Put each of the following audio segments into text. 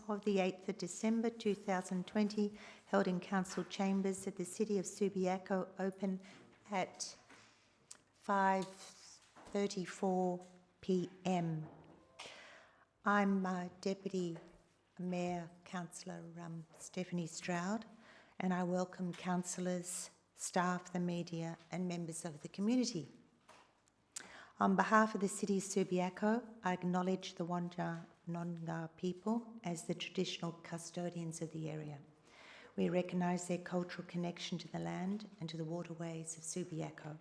of the 8th of December 2020, held in Council Chambers at the City of Subiaco, open at 5:34 p.m. I'm Deputy Mayor Councillor Stephanie Stroud, and I welcome councillors, staff, the media and members of the community. On behalf of the City of Subiaco, I acknowledge the Wandja Noongar people as the traditional custodians of the area. We recognise their cultural connection to the land and to the waterways of Subiaco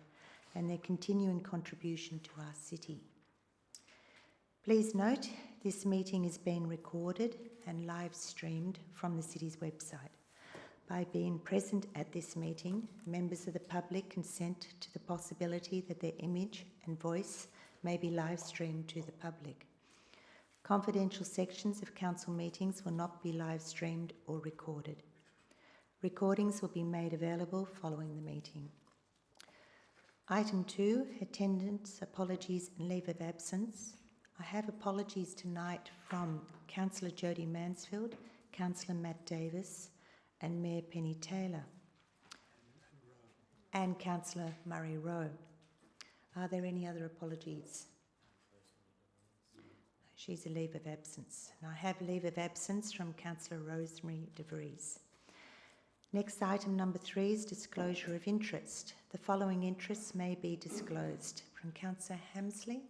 and their continuing contribution to our city. Please note, this meeting is being recorded and live streamed from the city's website. By being present at this meeting, members of the public consent to the possibility that their image and voice may be live streamed to the public. Confidential sections of council meetings will not be live streamed or recorded. Recordings will be made available following the meeting. Item 2, attendance, apologies and leave of absence. I have apologies tonight from Councillor Jodie Mansfield, Councillor Matt Davis and Mayor Penny Taylor and Councillor Murray Rowe. Are there any other apologies? She's a leave of absence. And I have leave of absence from Councillor Rosemary de Vries. Next, item number 3 is disclosure of interest. The following interests may be disclosed. From Councillor Hamsley.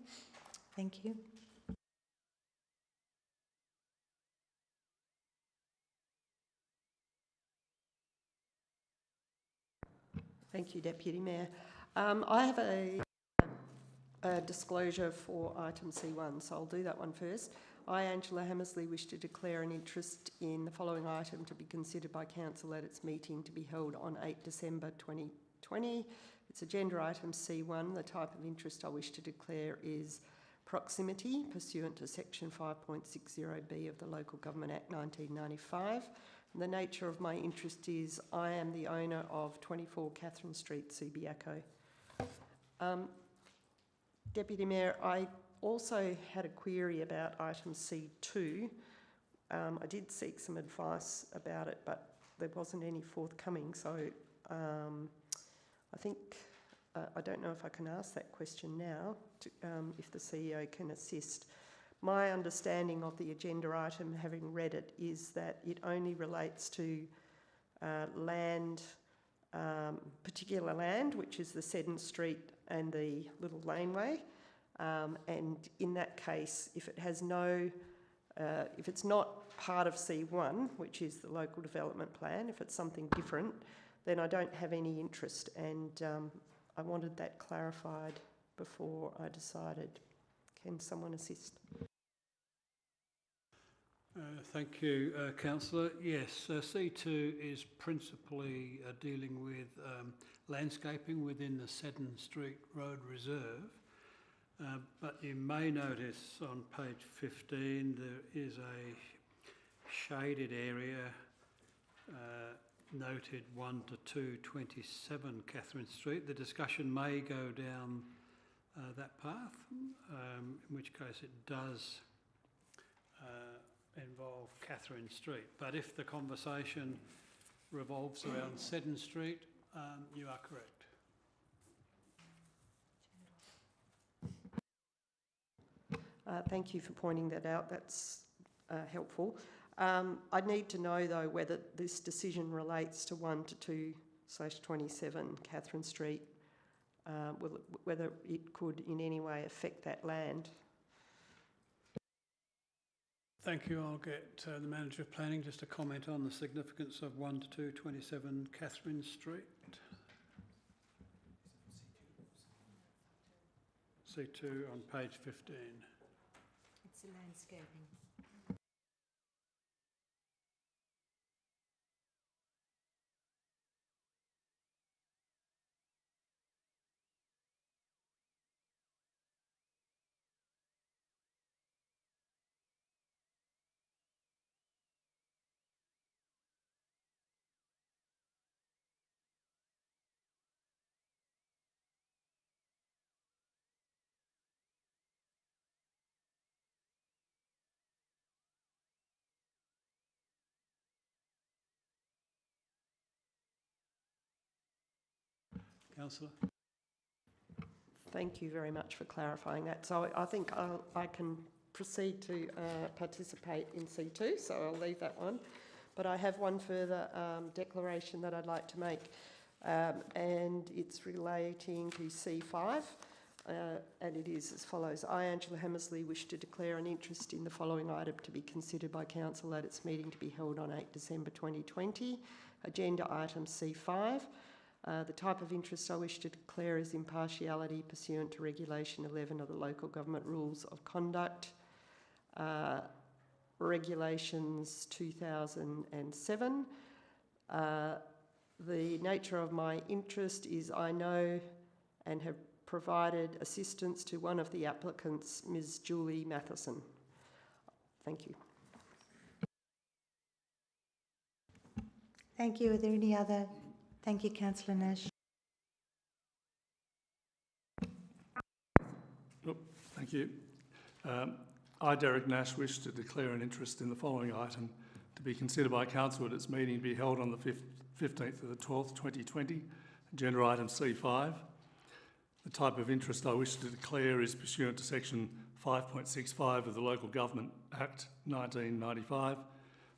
Thank you. Thank you, Deputy Mayor. I have a disclosure for item C1, so I'll do that one first. I, Angela Hammersley, wish to declare an interest in the following item to be considered by Council at its meeting to be held on 8 December 2020. It's agenda item C1. The type of interest I wish to declare is proximity pursuant to section 5.60B of the Local Government Act 1995. And the nature of my interest is I am the owner of 24 Catherine Street, Subiaco. Deputy Mayor, I also had a query about item C2. I did seek some advice about it, but there wasn't any forthcoming. So I think, I don't know if I can ask that question now, if the CEO can assist. My understanding of the agenda item, having read it, is that it only relates to land, particular land, which is the Seddon Street and the little laneway. And in that case, if it has no, if it's not part of C1, which is the local development plan, if it's something different, then I don't have any interest, and I wanted that clarified before I decided. Can someone assist? Thank you, Councillor. Yes, C2 is principally dealing with landscaping within the Seddon Street Road Reserve. But you may notice on page 15 there is a shaded area noted 1 to 227 Catherine Street. The discussion may go down that path, in which case it does involve Catherine Street. But if the conversation revolves around Seddon Street, you are correct. Thank you for pointing that out. That's helpful. I need to know, though, whether this decision relates to 1 to 2/27 Catherine Street, whether it could in any way affect that land. Thank you. I'll get the Manager of Planning just to comment on the significance of 1 to 227 Catherine Street. C2 on page 15. It's the landscaping. Councillor? Thank you very much for clarifying that. So I think I can proceed to participate in C2, so I'll leave that one. But I have one further declaration that I'd like to make, and it's relating to C5, and it is as follows. I, Angela Hammersley, wish to declare an interest in the following item to be considered by Council at its meeting to be held on 8 December 2020. Agenda item C5. The type of interest I wish to declare is impartiality pursuant to Regulation 11 of the Local Government Rules of Conduct, Regulations 2007. The nature of my interest is I know and have provided assistance to one of the applicants, Ms. Julie Matheson. Thank you. Thank you. Are there any other? Thank you, Councillor Nash. Thank you. I, Derek Nash, wish to declare an interest in the following item to be considered by Council at its meeting to be held on the 15th of the 12th, 2020, agenda item C5. The type of interest I wish to declare is pursuant to section 5.65 of the Local Government Act 1995.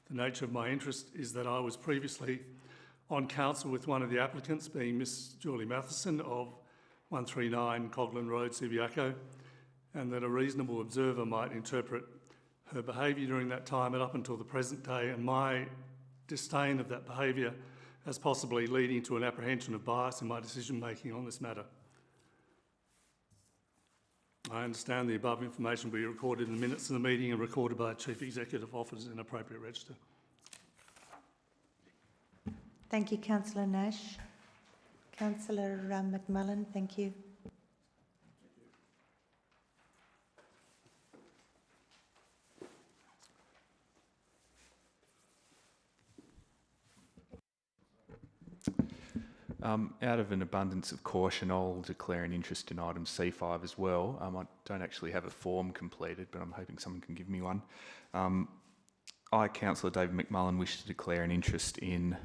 The nature of my interest is that I was previously on council with one of the applicants, being Miss Julie Matheson of 139 Coglan Road, Subiaco, and that a reasonable observer might interpret her behaviour during that time and up until the present day, and my disdain of that behaviour as possibly leading to an apprehension of bias in my decision-making on this matter. I understand the above information will be recorded in the minutes of the meeting and recorded by the Chief Executive Officer in an appropriate register. Thank you, Councillor Nash. Councillor McMullen, thank you. Out of an abundance of caution, I'll declare an interest in item C5 as well. I don't actually have a form completed, but I'm hoping someone can give me one. I, Councillor David McMullen, wish to declare an interest in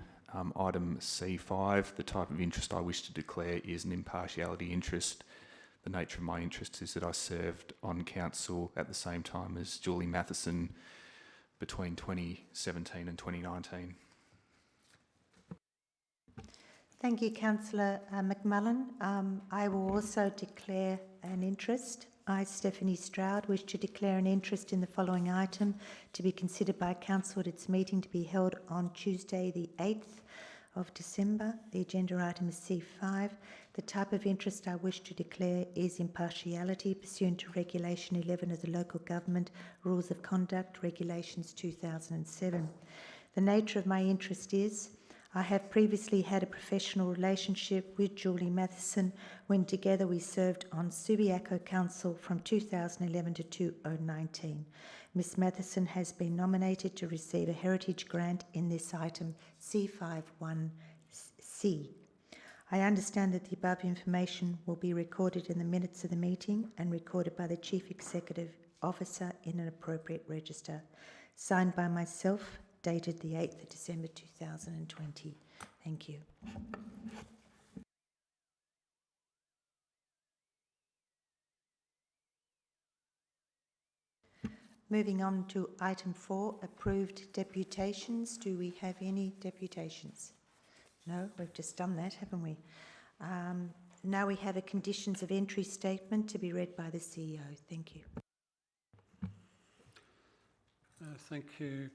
item C5. The type of interest I wish to declare is an impartiality interest. The nature of my interest is that I served on council at the same time as Julie Matheson between 2017 and 2019. Thank you, Councillor McMullen. I will also declare an interest. I, Stephanie Stroud, wish to declare an interest in the following item to be considered by Council at its meeting to be held on Tuesday the 8th of December. The agenda item is C5. The type of interest I wish to declare is impartiality pursuant to Regulation 11 of the Local Government Rules of Conduct, Regulations 2007. The nature of my interest is I have previously had a professional relationship with Julie Matheson when together we served on Subiaco Council from 2011 to 2019. Ms Matheson has been nominated to receive a heritage grant in this item C51C. I understand that the above information will be recorded in the minutes of the meeting and recorded by the Chief Executive Officer in an appropriate register. Signed by myself, dated the 8th of December 2020. Thank you. Moving on to item 4, approved deputations. Do we have any deputations? No, we've just done that, haven't we? Now we have a conditions of entry statement to be read by the CEO. Thank you. Thank you,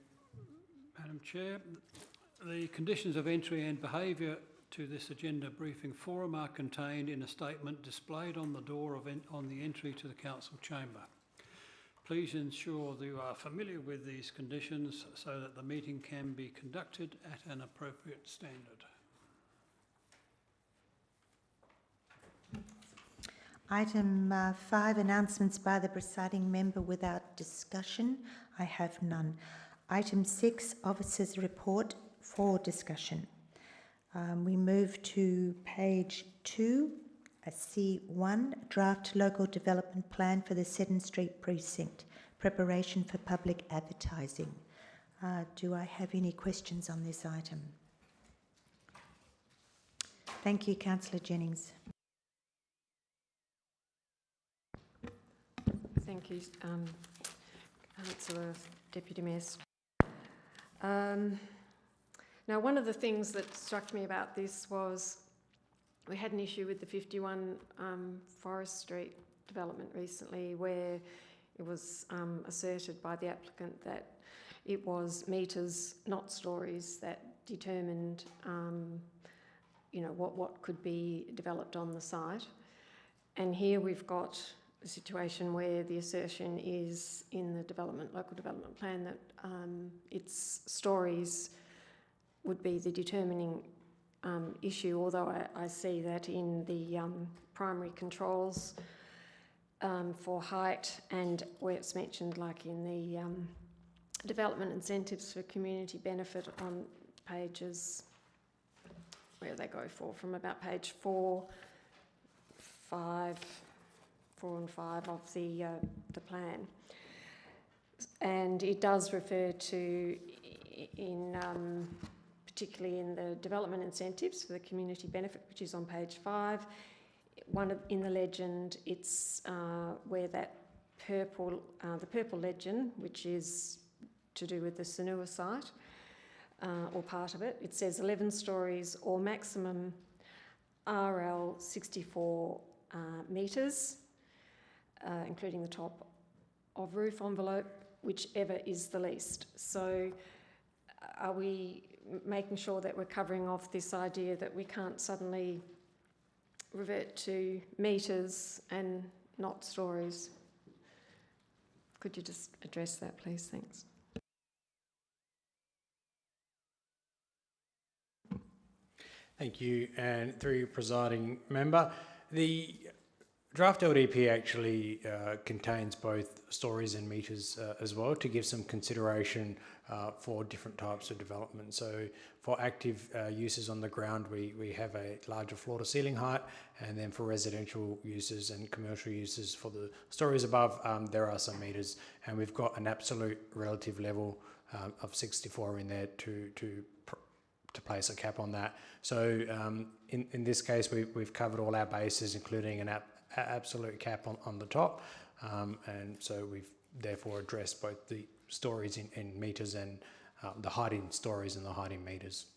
Madam Chair. The conditions of entry and behaviour to this agenda briefing forum are contained in a statement displayed on the door on the entry to the council chamber. Please ensure that you are familiar with these conditions so that the meeting can be conducted at an appropriate standard. Item 5, announcements by the presiding member without discussion. I have none. Item 6, officers' report for discussion. We move to page 2, C1, draft local development plan for the Seddon Street precinct, preparation for public advertising. Do I have any questions on this item? Thank you, Councillor Jennings. Thank you, Councillor Deputy Mayor. Now, one of the things that struck me about this was we had an issue with the 51 Forest Street development recently, where it was asserted by the applicant that it was metres, not stories, that determined what could be developed on the site. And here we've got a situation where the assertion is in the local development plan that its stories would be the determining issue, although I see that in the primary controls for height, and where it's mentioned, like in the development incentives for community benefit on pages, where they go from about page 4 and 5 of the plan. And it does refer to, particularly in the development incentives for the community benefit, which is on page 5, in the legend, it's where that the purple legend, which is to do with the Sanua site, or part of it, it says 11 stories or maximum RL 64 metres, including the top of roof envelope, whichever is the least. So are we making sure that we're covering off this idea that we can't suddenly revert to metres and not stories? Could you just address that, please? Thanks. Thank you, and through your presiding member, the draft LDP actually contains both stories and metres as well, to give some consideration for different types of development. So for active uses on the ground, we have a larger floor to ceiling height, and then for residential uses and commercial uses for the stories above, there are some metres, and we've got an absolute relative level of 64 in there to place a cap on that. So in this case, we've covered all our bases, including an absolute cap on the top, and so we've therefore addressed both the stories in metres and the height in stories and the height in metres.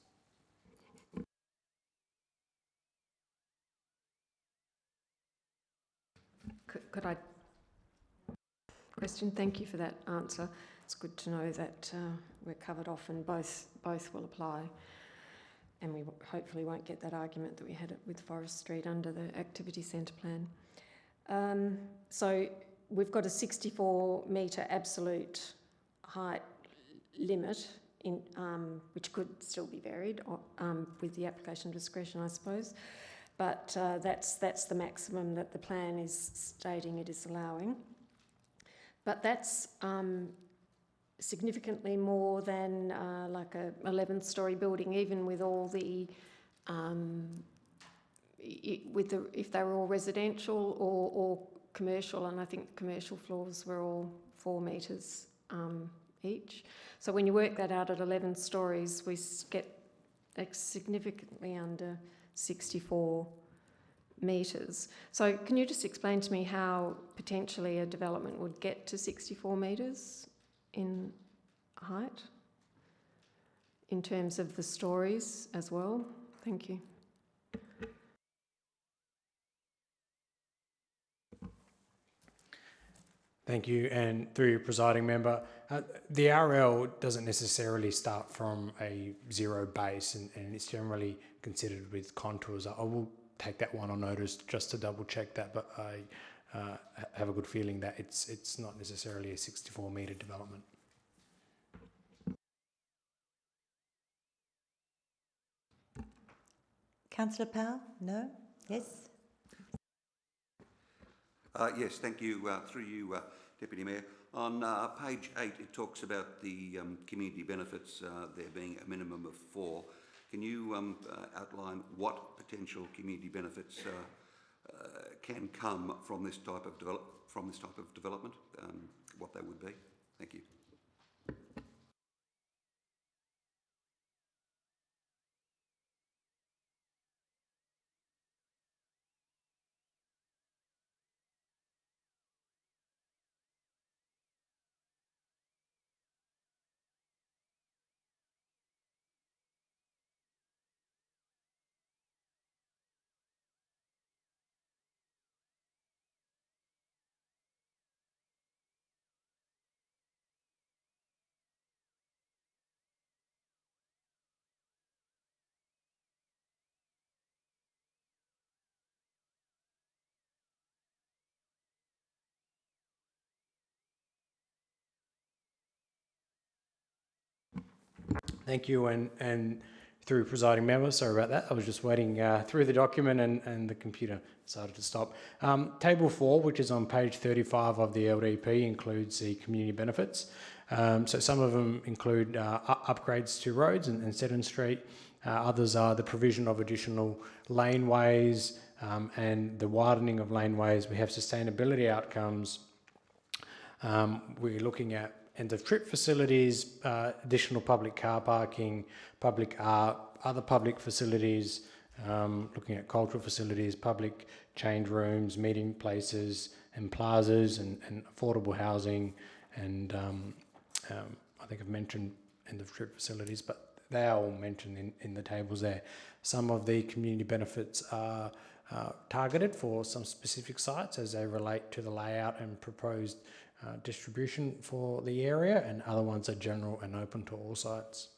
Could I question? Thank you for that answer. It's good to know that we're covered off and both will apply, and we hopefully won't get that argument that we had with Forest Street under the activity centre plan. So we've got a 64 metre absolute height limit, which could still be varied with the application discretion, I suppose. But that's the maximum that the plan is stating it is allowing. But that's significantly more than like a 11-storey building, even with all the if they were all residential or commercial, and I think the commercial floors were all 4 metres each. So when you work that out at 11 stories, we get significantly under 64 metres. So can you just explain to me how potentially a development would get to 64 metres in height, in terms of the stories as well? Thank you. Thank you, and through your presiding member, the RL doesn't necessarily start from a zero base, and it's generally considered with contours. I will take that one on notice just to double check that, but I have a good feeling that it's not necessarily a 64 metre development. Councillor Powell? No? Yes? Yes, thank you. Through you, Deputy Mayor. On page 8, it talks about the community benefits, there being a minimum of 4. Can you outline what potential community benefits can come from this type of development? What they would be? Thank you. Thank you, and through presiding member, sorry about that. I was just waiting through the document and the computer decided to stop. Table 4, which is on page 35 of the LDP, includes the community benefits. So some of them include upgrades to roads and Seddon Street. Others are the provision of additional laneways and the widening of laneways. We have sustainability outcomes. We're looking at end-of-trip facilities, additional public car parking, public art, other public facilities, looking at cultural facilities, public change rooms, meeting places and plazas and affordable housing. And I think I've mentioned end-of-trip facilities, but they are all mentioned in the tables there. Some of the community benefits are targeted for some specific sites as they relate to the layout and proposed distribution for the area, and other ones are general and open to all sites.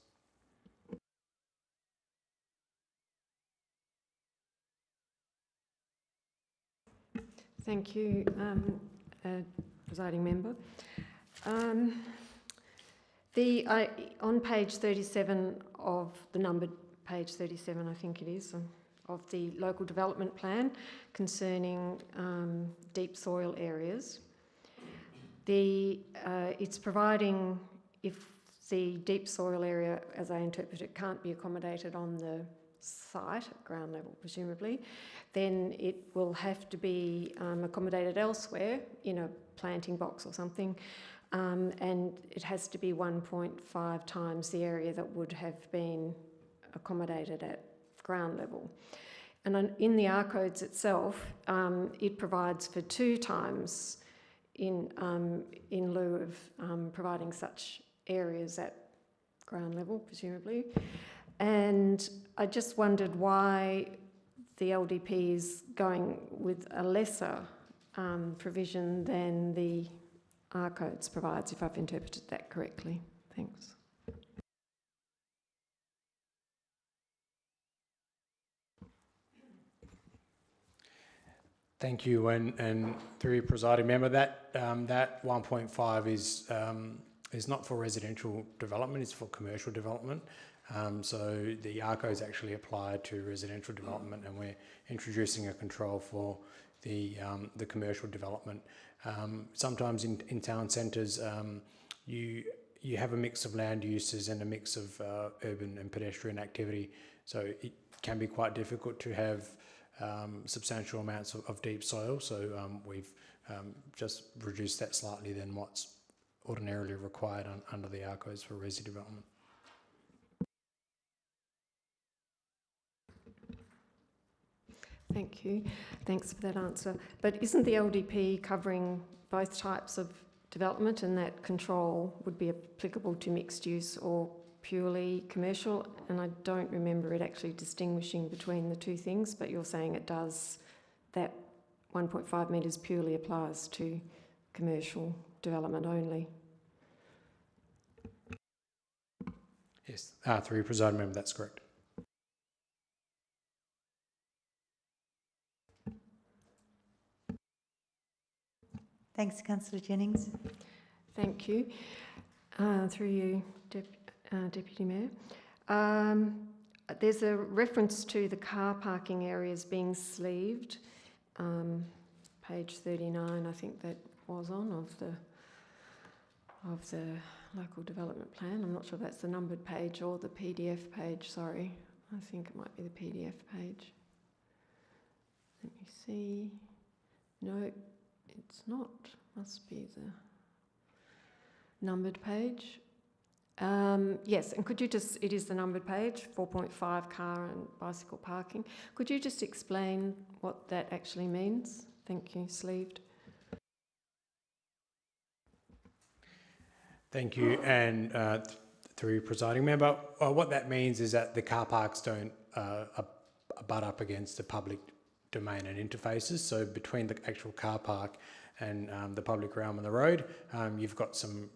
Thank you, presiding member. On page 37 of the numbered page 37, I think it is, of the local development plan concerning deep soil areas, it's providing if the deep soil area, as I interpret it, can't be accommodated on the site at ground level, presumably, then it will have to be accommodated elsewhere in a planting box or something, and it has to be 1.5 times the area that would have been accommodated at ground level. And in the R codes itself, it provides for 2 times in lieu of providing such areas at ground level, presumably. And I just wondered why the LDP is going with a lesser provision than the R codes provides, if I've interpreted that correctly. Thanks. Thank you, and through your presiding member, that 1.5 is not for residential development; it's for commercial development. So the R codes actually apply to residential development, and we're introducing a control for the commercial development. Sometimes in town centres, you have a mix of land uses and a mix of urban and pedestrian activity. So it can be quite difficult to have substantial amounts of deep soil. So we've just reduced that slightly than what's ordinarily required under the R codes for resi development. Thank you. Thanks for that answer. But isn't the LDP covering both types of development, and that control would be applicable to mixed use or purely commercial? And I don't remember it actually distinguishing between the two things, but you're saying it does, that 1.5 metres purely applies to commercial development only. Yes, through your presiding member, that's correct. Thanks, Councillor Jennings. Thank you. Through you, Deputy Mayor. There's a reference to the car parking areas being sleeved. Page 39, I think that was on, of the local development plan. I'm not sure if that's the numbered page or the PDF page, sorry. I think it might be the PDF page. Let me see. No, it's not. Must be the numbered page. Yes, and could you just, it is the numbered page, 4.5 car and bicycle parking. Could you just explain what that actually means? Thank you, sleeved. Thank you, and through your presiding member, what that means is that the car parks don't butt up against the public domain and interfaces. So between the actual car park and the public realm and the road, you've got some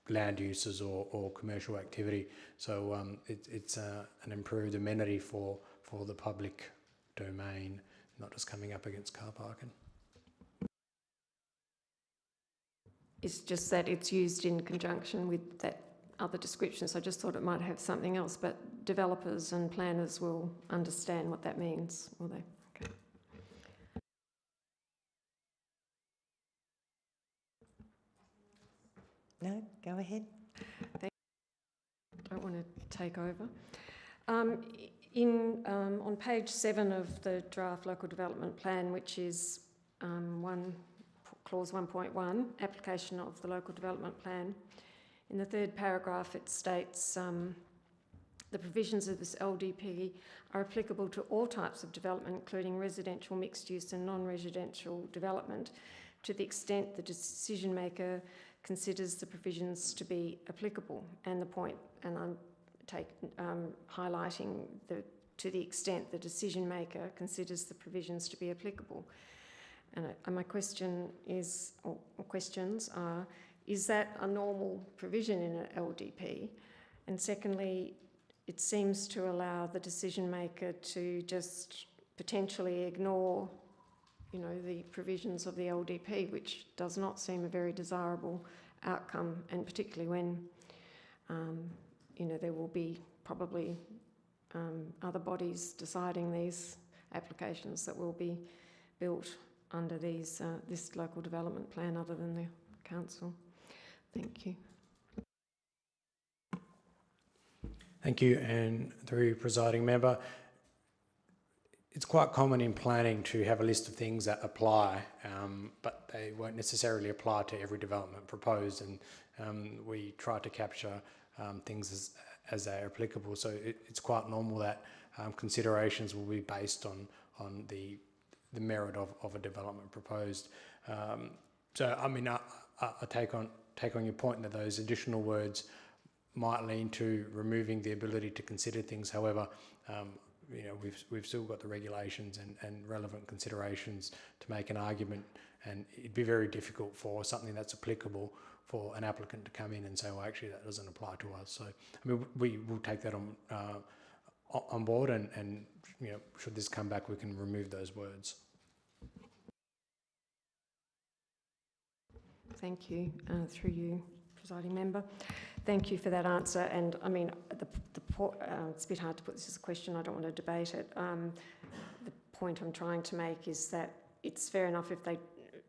land uses or commercial activity. So it's an improved amenity for the public domain, not just coming up against car parking. It's just that it's used in conjunction with that other descriptions. I just thought it might have something else, but developers and planners will understand what that means, will they? Okay. No, go ahead. Don't want to take over. On page 7 of the draft local development plan, which is clause 1.1, application of the local development plan, in the third paragraph it states the provisions of this LDP are applicable to all types of development, including residential, mixed use and non-residential development, to the extent the decision maker considers the provisions to be applicable. And the point, and I'm highlighting to the extent the decision maker considers the provisions to be applicable. And my question is, or questions are, is that a normal provision in an LDP? And secondly, it seems to allow the decision maker to just potentially ignore, the provisions of the LDP, which does not seem a very desirable outcome, and particularly when, there will be probably other bodies deciding these applications that will be built under this local development plan other than the council. Thank you. Thank you, and through presiding member, it's quite common in planning to have a list of things that apply, but they won't necessarily apply to every development proposed, and we try to capture things as they are applicable. So it's quite normal that considerations will be based on the merit of a development proposed. So I mean, I take on your point that those additional words might lean to removing the ability to consider things. However, we've still got the regulations and relevant considerations to make an argument, and it'd be very difficult for something that's applicable for an applicant to come in and say, well, actually that doesn't apply to us. So I mean, we will take that on board, and should this come back, we can remove those words. Thank you. Through you, presiding member. Thank you for that answer. And I mean, it's a bit hard to put this as a question. I don't want to debate it. The point I'm trying to make is that it's fair enough if they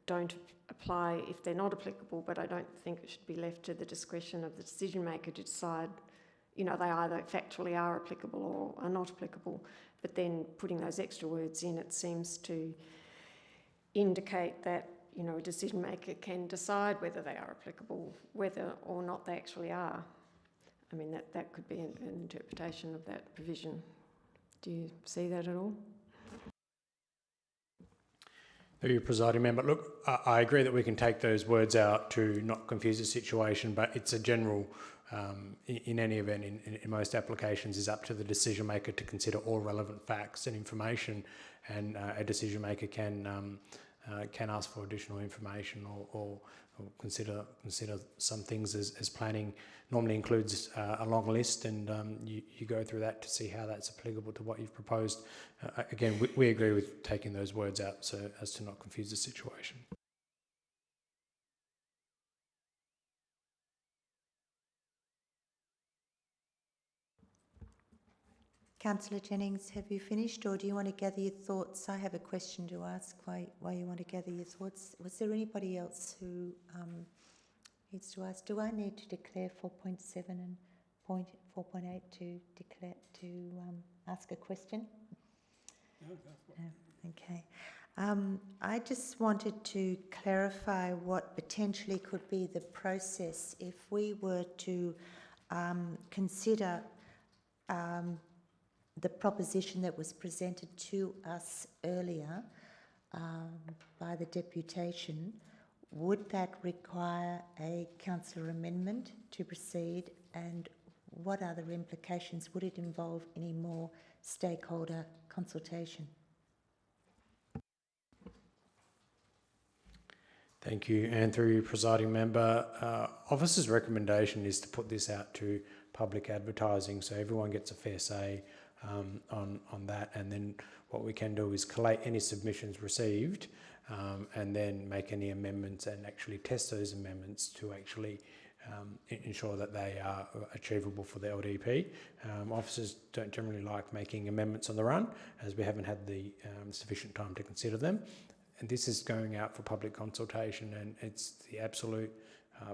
don't apply, if they're not applicable, but I don't think it should be left to the discretion of the decision maker to decide, they either factually are applicable or are not applicable. But then putting those extra words in, it seems to indicate that a decision maker can decide whether they are applicable, whether or not they actually are. I mean, that could be an interpretation of that provision. Do you see that at all? Thank you, presiding member. Look, I agree that we can take those words out to not confuse the situation, but it's a general, in any event, in most applications, is up to the decision maker to consider all relevant facts and information, and a decision maker can ask for additional information or consider some things as planning normally includes a long list, and you go through that to see how that's applicable to what you've proposed. Again, we agree with taking those words out so as to not confuse the situation. Councillor Jennings, have you finished, or do you want to gather your thoughts? I have a question to ask why you want to gather your thoughts. Was there anybody else who needs to ask? Do I need to declare 4.7 and 4.8 to ask a question? No, go for it. No, okay. I just wanted to clarify what potentially could be the process if we were to consider the proposition that was presented to us earlier by the deputation. Would that require a councillor amendment to proceed, and what other implications? Would it involve any more stakeholder consultation? Thank you. And through you, presiding member, officer's recommendation is to put this out to public advertising so everyone gets a fair say on that, and then what we can do is collate any submissions received and then make any amendments and actually test those amendments to actually ensure that they are achievable for the LDP. Officers don't generally like making amendments on the run, as we haven't had the sufficient time to consider them. And this is going out for public consultation, and it's the absolute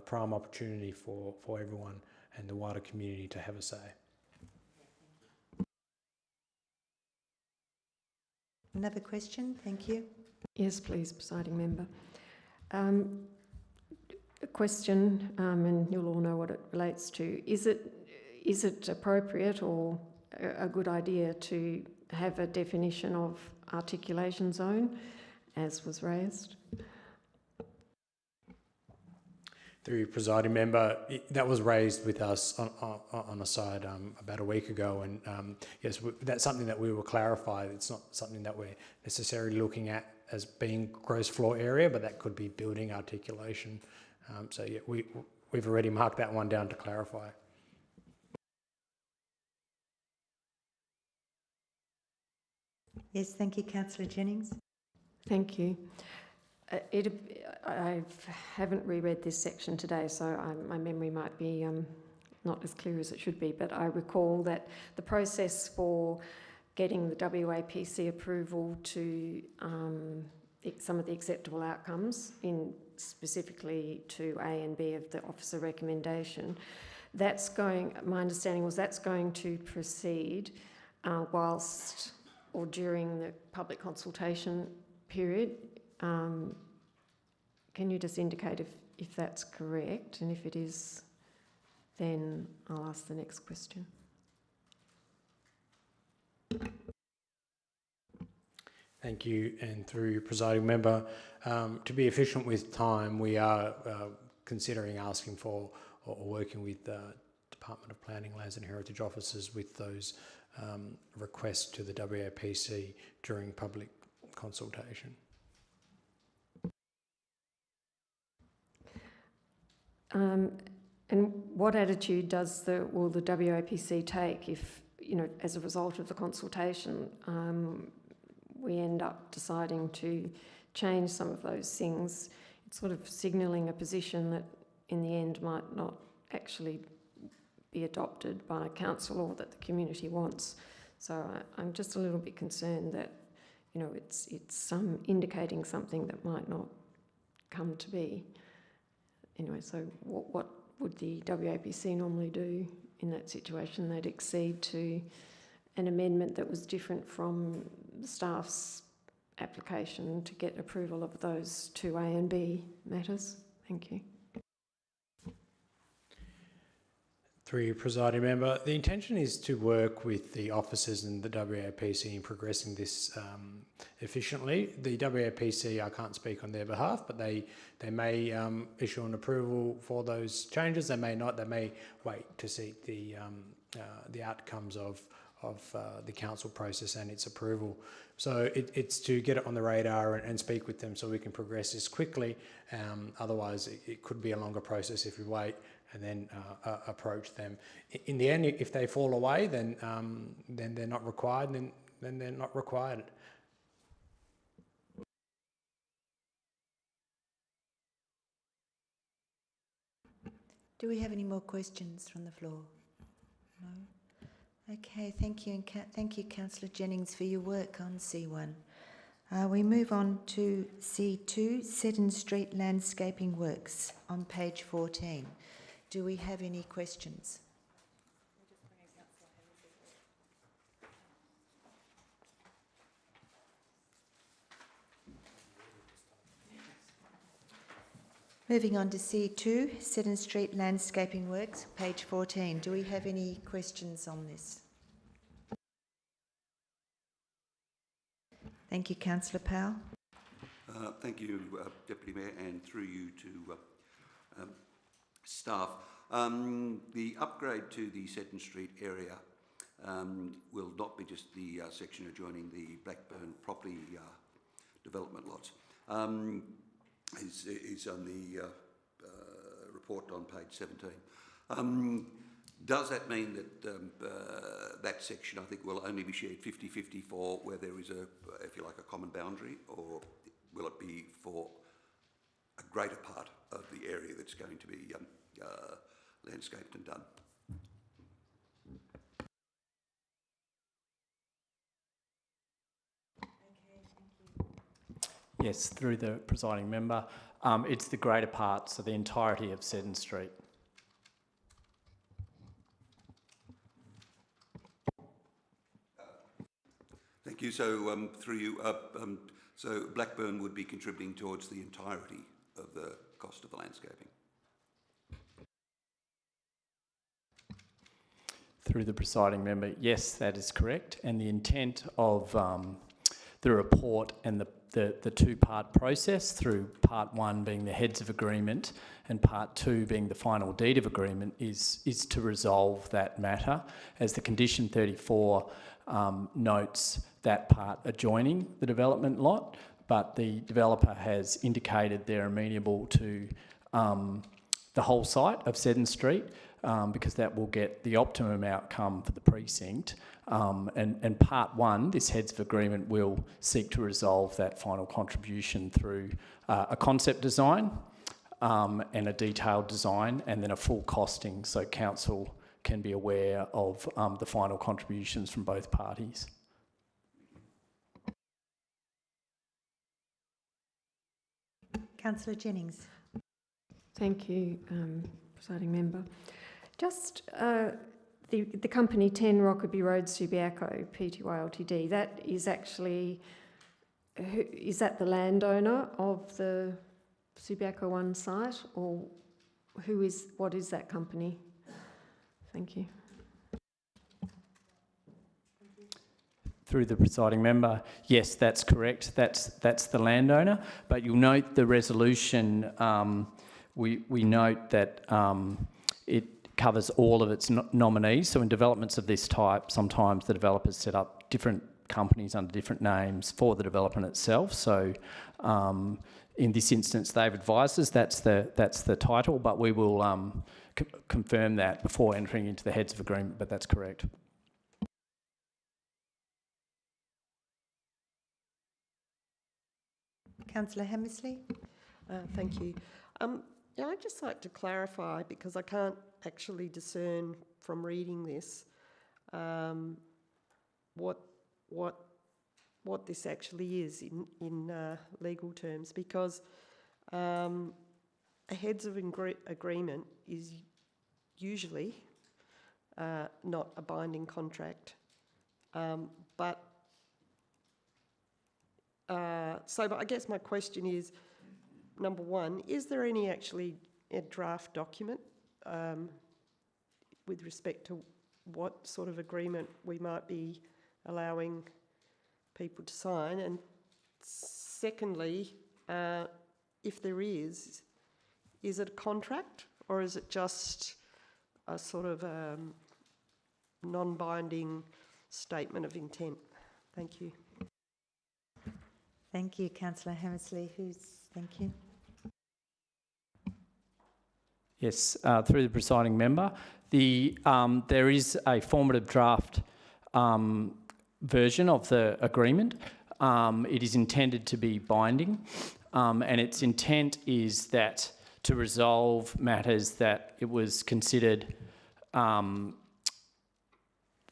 prime opportunity for everyone and the wider community to have a say. Another question? Thank you. Yes, please, presiding member. A question, and you'll all know what it relates to. Is it appropriate or a good idea to have a definition of articulation zone, as was raised? Through your presiding member, that was raised with us on a side about a week ago, and yes, that's something that we will clarify. It's not something that we're necessarily looking at as being gross floor area, but that could be building articulation. So yeah, we've already marked that one down to clarify. Yes, thank you, Councillor Jennings. Thank you. I haven't reread this section today, so my memory might be not as clear as it should be, but I recall that the process for getting the WAPC approval to some of the acceptable outcomes, in specifically to A and B of the officer recommendation, my understanding was that's going to proceed whilst or during the public consultation period. Can you just indicate if that's correct? And if it is, then I'll ask the next question. Thank you. And through presiding member, to be efficient with time, we are considering asking for or working with the Department of Planning, Lands and Heritage officers with those requests to the WAPC during public consultation. And what attitude will the WAPC take if, as a result of the consultation, we end up deciding to change some of those things? It's sort of signalling a position that in the end might not actually be adopted by council or that the community wants. So I'm just a little bit concerned that, it's indicating something that might not come to be. Anyway, so what would the WAPC normally do in that situation? They'd accede to an amendment that was different from the staff's application to get approval of those two A and B matters. Thank you. Through your presiding member, the intention is to work with the officers and the WAPC in progressing this efficiently. The WAPC, I can't speak on their behalf, but they may issue an approval for those changes. They may not. They may wait to seek the outcomes of the council process and its approval. So it's to get it on the radar and speak with them so we can progress this quickly. Otherwise, it could be a longer process if we wait and then approach them. In the end, if they fall away, then they're not required, and then they're not required. Do we have any more questions from the floor? No? Okay, thank you, and thank you, Councillor Jennings, for your work on C1. We move on to C2, Seddon Street Landscaping Works, on page 14. Do we have any questions? Moving on to C2, Seddon Street Landscaping Works, page 14. Do we have any questions on this? Thank you, Councillor Powell. Thank you, Deputy Mayor, and through you to staff. The upgrade to the Seddon Street area will not be just the section adjoining the Blackburn property development lots. Is on the report on page 17. Does that mean that that section, I think, will only be shared 50-50 for where there is if you like, a common boundary, or will it be for a greater part of the area that's going to be landscaped and done. Yes, through the presiding member. It's the greater part, so the entirety of Seddon Street. Thank you. So through you, so Blackburn would be contributing towards the entirety of the cost of the landscaping. Through the presiding member, yes, that is correct. And the intent of the report and the two-part process, through part one being the heads of agreement and part two being the final deed of agreement, is to resolve that matter, as the condition 34 notes that part adjoining the development lot, but the developer has indicated they're amenable to the whole site of Seddon Street, because that will get the optimum outcome for the precinct. And part one, this heads of agreement, will seek to resolve that final contribution through a concept design and a detailed design, and then a full costing, so council can be aware of the final contributions from both parties. Councillor Jennings. Thank you, presiding member. Just the company 10 Rockaby Road Subiaco Pty Ltd, that is actually, is that the landowner of the Subiaco 1 site, or what is that company? Thank you. Through the presiding member, yes, that's correct. That's the landowner. But you'll note the resolution. We note that it covers all of its nominees. So in developments of this type, sometimes the developers set up different companies under different names for the development itself. So in this instance, they've advised us that's the title, but we will confirm that before entering into the heads of agreement. But that's correct. Councillor Hammersley. Thank you. Yeah, I'd just like to clarify, because I can't actually discern from reading this what this actually is in legal terms, because a heads of agreement is usually not a binding contract, but I guess my question is, number one, is there any actually a draft document with respect to what sort of agreement we might be allowing people to sign? And secondly, if there is it a contract, or is it just a sort of non-binding statement of intent? Thank you. Thank you, Councillor Hammersley. Thank you. Yes, through the presiding member, there is a formative draft version of the agreement. It is intended to be binding, and its intent is that to resolve matters that it was considered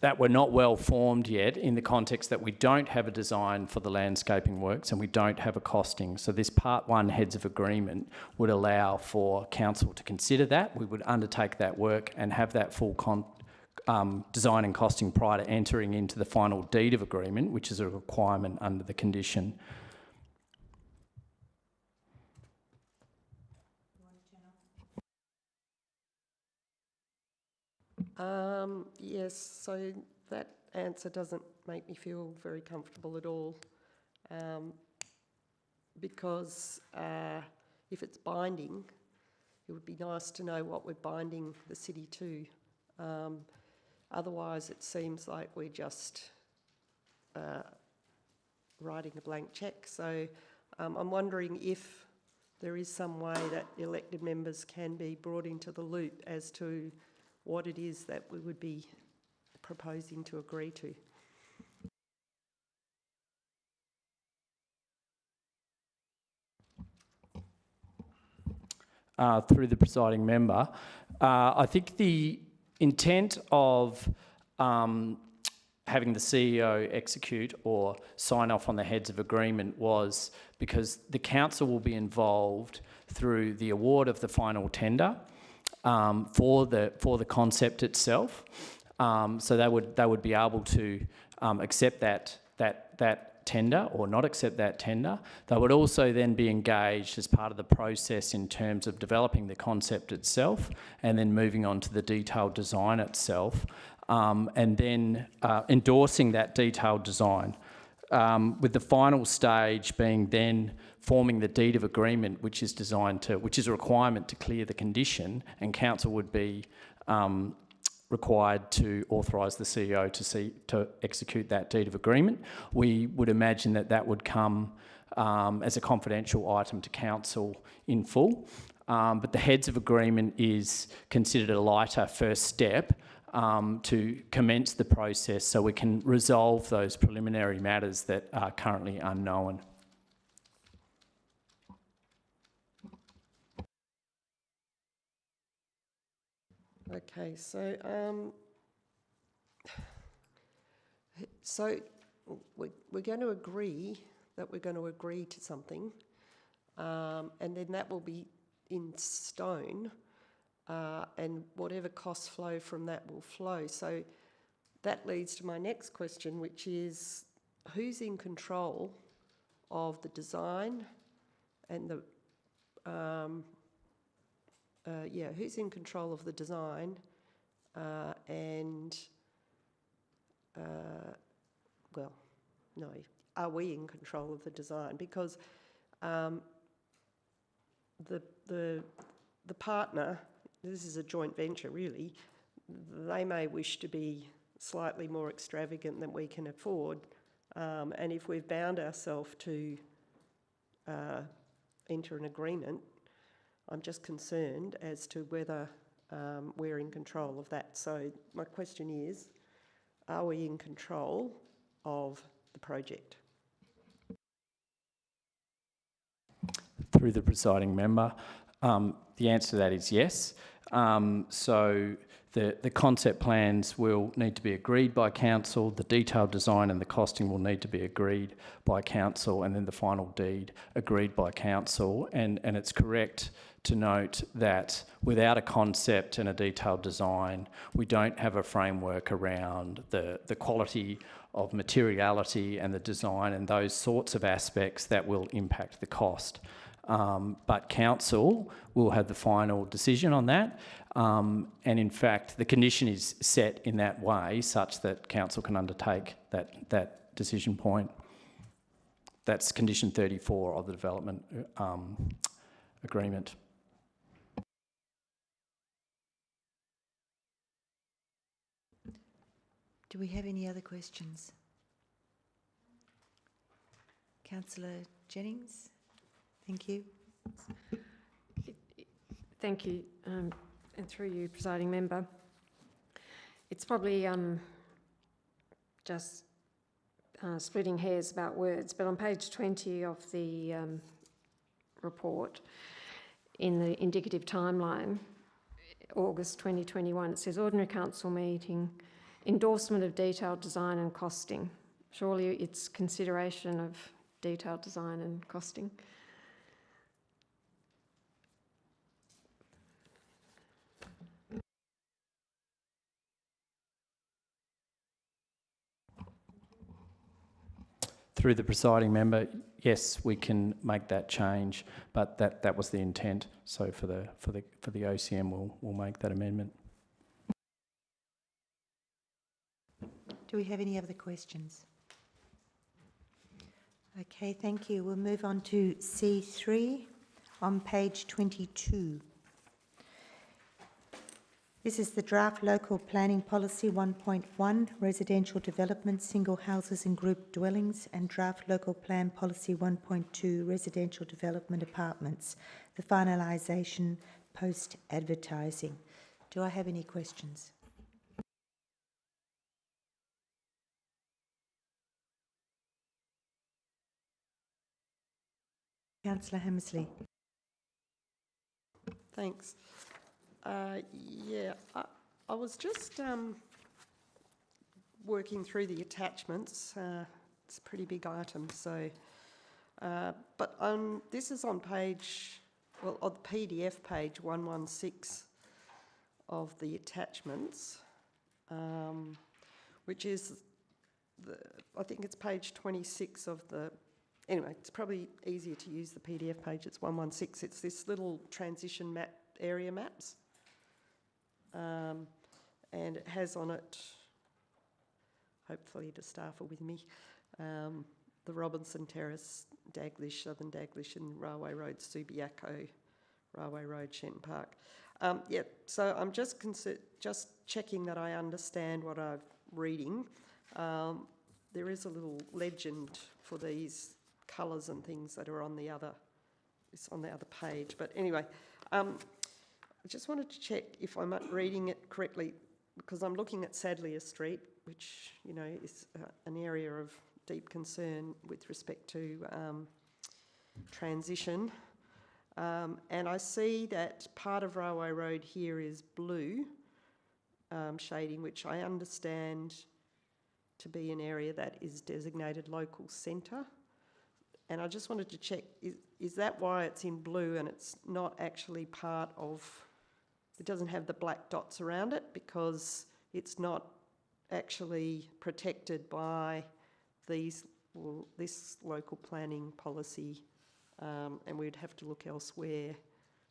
that were not well formed yet, in the context that we don't have a design for the landscaping works and we don't have a costing. So this part one heads of agreement would allow for council to consider that. We would undertake that work and have that full design and costing prior to entering into the final deed of agreement, which is a requirement under the condition. Yes, so that answer doesn't make me feel very comfortable at all, because if it's binding, it would be nice to know what we're binding the city to. Otherwise, it seems like we're just writing a blank cheque. So I'm wondering if there is some way that elected members can be brought into the loop as to what it is that we would be proposing to agree to. through the presiding member. I think the intent of having the CEO execute or sign off on the heads of agreement was because the council will be involved through the award of the final tender for the concept itself. So they would be able to accept that tender or not accept that tender. They would also then be engaged as part of the process in terms of developing the concept itself and then moving on to the detailed design itself, and then endorsing that detailed design. With the final stage being then forming the deed of agreement, which is a requirement to clear the condition, and council would be required to authorise the CEO to execute that deed of agreement. We would imagine that would come as a confidential item to council in full, but the heads of agreement is considered a lighter first step to commence the process so we can resolve those preliminary matters that are currently unknown. Okay, so we're going to agree that we're going to agree to something, and then that will be in stone, and whatever costs flow from that will flow. So that leads to my next question, which is who's in control of the design and the who's in control of the design are we in control of the design? Because the partner, this is a joint venture really, they may wish to be slightly more extravagant than we can afford, and if we've bound ourselves to enter an agreement, I'm just concerned as to whether we're in control of that. So my question is, are we in control of the project? Through the presiding member, the answer to that is yes. So the concept plans will need to be agreed by council, the detailed design and the costing will need to be agreed by council, and then the final deed agreed by council. And it's correct to note that without a concept and a detailed design, we don't have a framework around the quality of materiality and the design and those sorts of aspects that will impact the cost. But council will have the final decision on that. And in fact, the condition is set in that way such that council can undertake that decision point. That's condition 34 of the development agreement. Do we have any other questions? Councillor Jennings, thank you. Thank you, and through you, presiding member. It's probably just splitting hairs about words, but on page 20 of the report, in the indicative timeline, August 2021, it says ordinary council meeting, endorsement of detailed design and costing. Surely it's consideration of detailed design and costing. Through the presiding member, yes, we can make that change, but that was the intent. So for the OCM, we'll make that amendment. Do we have any other questions? Okay, thank you. We'll move on to C3 on page 22. This is the draft local planning policy 1.1, residential development, single houses and group dwellings, and draft local plan policy 1.2, residential development apartments, the finalisation post-advertising. Do I have any questions? Councillor Hammersley. Thanks. Yeah, I was just working through the attachments. It's a pretty big item, so. But this is on page, well, on the PDF page 116 of the attachments, which is, I think it's page 26 of the, anyway, it's probably easier to use the PDF page, it's 116. It's this little transition map, area maps. And it has on it, hopefully the staff are with me, the Robinson Terrace, Daglish, Southern Daglish and Railway Road, Subiaco, Railway Road, Shenton Park. Yeah, so I'm just checking that I understand what I'm reading. There is a little legend for these colours and things that are on the other, it's on the other page. But anyway, I just wanted to check if I'm reading it correctly, because I'm looking at Sadleir Street, which, you know, is an area of deep concern with respect to transition. And I see that part of Railway Road here is blue shading, which I understand to be an area that is designated local centre. And I just wanted to check, is that why it's in blue and it's not actually part of, it doesn't have the black dots around it because it's not actually protected by this local planning policy, and we'd have to look elsewhere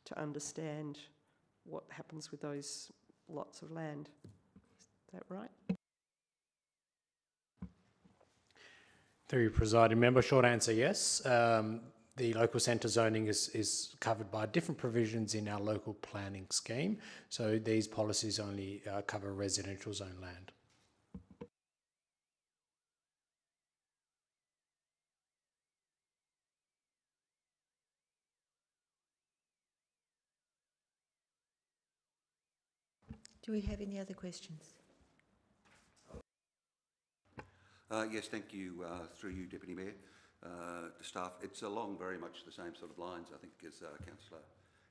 to understand what happens with those lots of land. Is that right? Through you, presiding member, short answer, yes. The local centre zoning is covered by different provisions in our local planning scheme. So these policies only cover residential zone land. Do we have any other questions? Yes, thank you. Through you, Deputy Mayor, to staff. It's along very much the same sort of lines, I think, as Councillor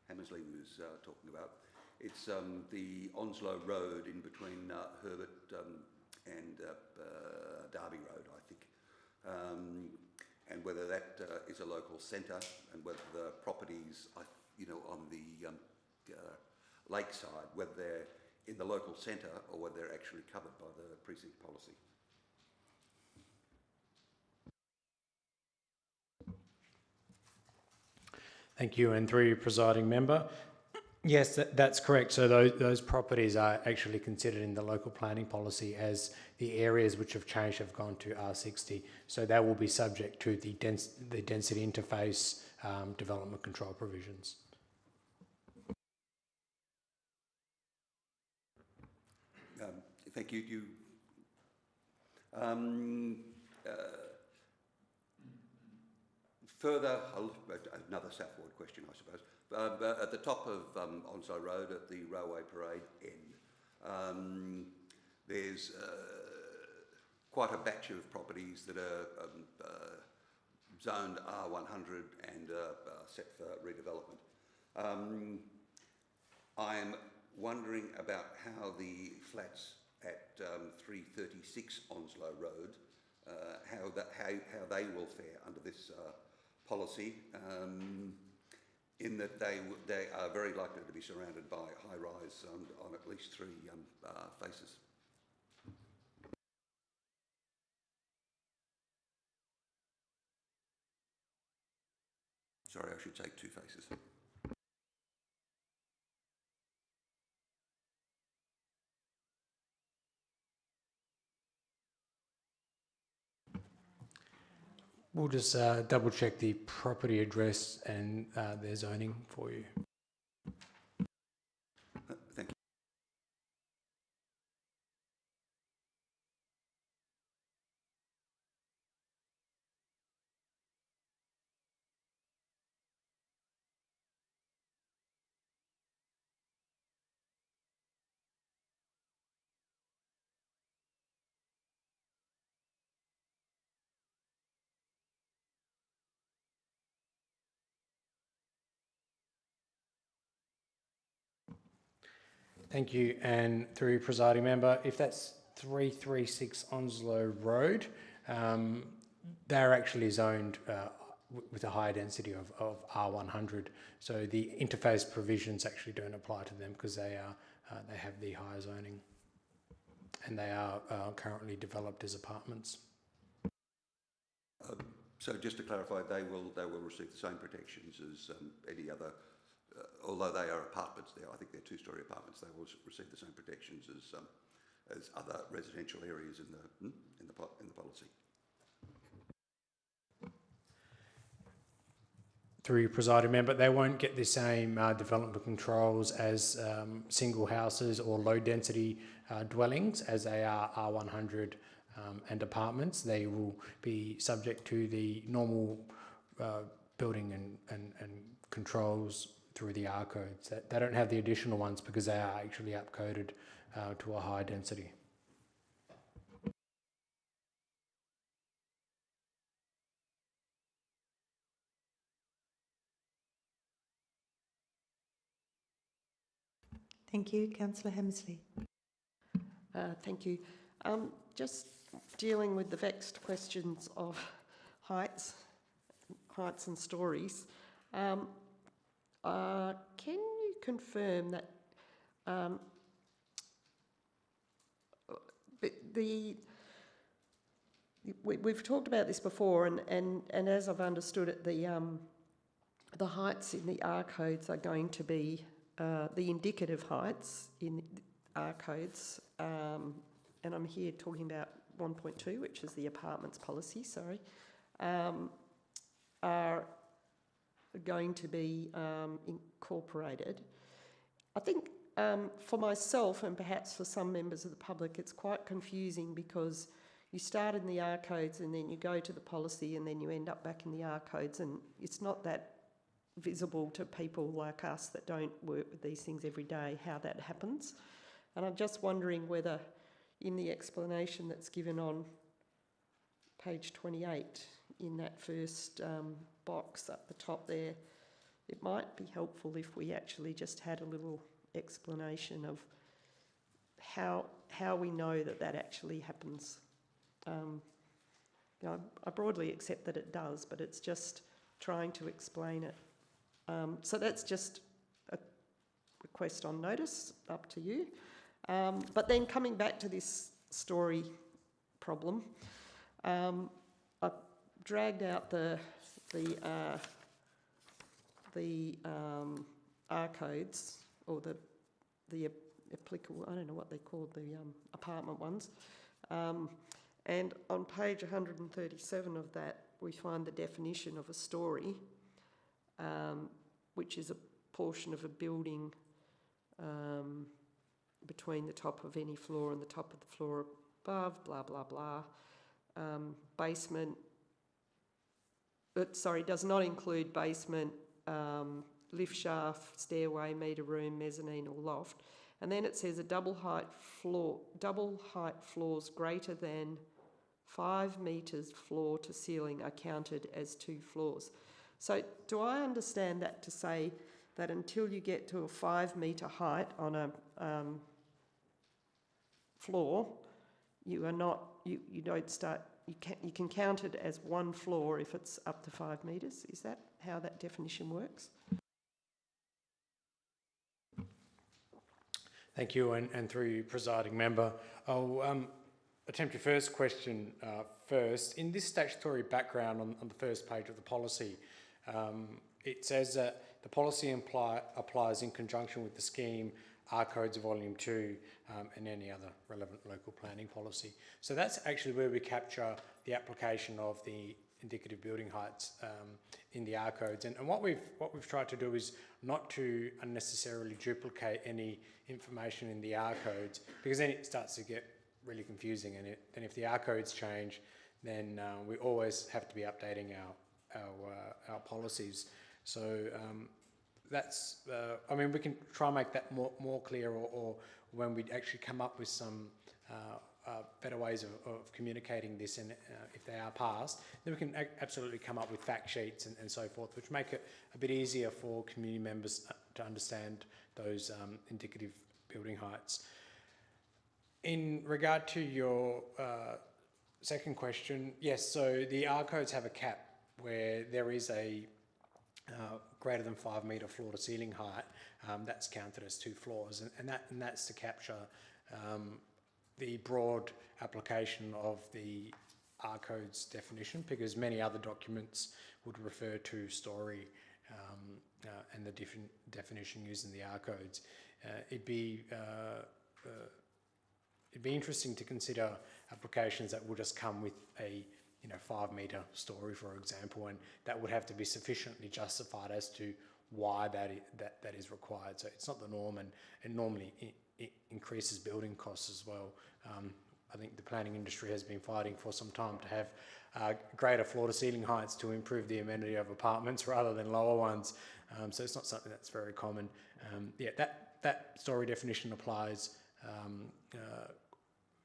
Hammersley was talking about. It's the Onslow Road in between Herbert and Derby Road, I think, and whether that is a local centre and whether the properties, you know, on the lakeside, whether they're in the local centre or whether they're actually covered by the precinct policy. Thank you, and through you, presiding member. Yes, that's correct. So those properties are actually considered in the local planning policy as the areas which have changed have gone to R60. So that will be subject to the density interface development control provisions. Thank you. Further, another Safford question, I suppose. At the top of Onslow Road, at the Railway Parade end, there's quite a batch of properties that are zoned R100 and set for redevelopment. I'm wondering about how the flats at 336 Onslow Road, how they will fare under this policy, in that they are very likely to be surrounded by high-rise on at least three faces. Sorry, I should say two faces. We'll just double check the property address and their zoning for you. Thank you. Thank you. And through presiding member, if that's 336 Onslow Road, they're actually zoned with a high density of R100. So the interface provisions actually don't apply to them because they have the higher zoning, and they are currently developed as apartments. So just to clarify, they will receive the same protections as any other, although they are apartments there. I think they're two-storey apartments. They will receive the same protections as other residential areas in the policy. Through your presiding member, they won't get the same development controls as single houses or low density dwellings as they are R100 and apartments. They will be subject to the normal building and controls through the R codes. They don't have the additional ones because they are actually upcoded to a high density. Thank you. Councillor Hemsley. Thank you. Just dealing with the vexed questions of heights and stories. Can you confirm that we've talked about this before, and as I've understood it, the heights in the R codes are going to be the indicative heights in R codes, and I'm here talking about 1.2, which is the apartments policy, sorry, are going to be incorporated. I think for myself and perhaps for some members of the public, it's quite confusing because you start in the R codes and then you go to the policy and then you end up back in the R codes, and it's not that visible to people like us that don't work with these things every day how that happens. And I'm just wondering whether in the explanation that's given on page 28 in that first box up the top there, it might be helpful if we actually just had a little explanation of how we know that actually happens. I broadly accept that it does, but it's just trying to explain it. So that's just a request on notice, up to you. But then coming back to this story problem, I've dragged out the R codes, or the applicable, I don't know what they're called, the apartment ones. And on page 137 of that, we find the definition of a story, which is a portion of a building between the top of any floor and the top of the floor above, blah, blah, blah. Basement, does not include basement, lift shaft, stairway, meter room, mezzanine or loft. And then it says a double height floors greater than 5 metres floor to ceiling are counted as 2 floors. So do I understand that to say that until you get to a 5 metre height on a floor, you can count it as 1 floor if it's up to 5 metres? Is that how that definition works? Thank you, and through you, presiding member, I'll attempt your first question first. In this statutory background on the first page of the policy, it says that the policy applies in conjunction with the scheme, R Codes Volume 2, and any other relevant local planning policy. So that's actually where we capture the application of the indicative building heights in the R codes. And what we've tried to do is not to unnecessarily duplicate any information in the R codes, because then it starts to get really confusing. And then if the R codes change, then we always have to be updating our policies. So that's, I mean, we can try and make that more clear, or when we actually come up with some better ways of communicating this, and if they are passed, then we can absolutely come up with fact sheets and so forth, which make it a bit easier for community members to understand those indicative building heights. In regard to your second question, yes, so the R codes have a cap where there is a greater than 5 metre floor to ceiling height. That's counted as 2 floors, and that's to capture the broad application of the R codes definition, because many other documents would refer to story and the different definition used in the R codes. It'd be interesting to consider applications that will just come with a 5 metre story, for example, and that would have to be sufficiently justified as to why that is required. So it's not the norm, and normally it increases building costs as well. I think the planning industry has been fighting for some time to have greater floor to ceiling heights to improve the amenity of apartments rather than lower ones. So it's not something that's very common. That story definition applies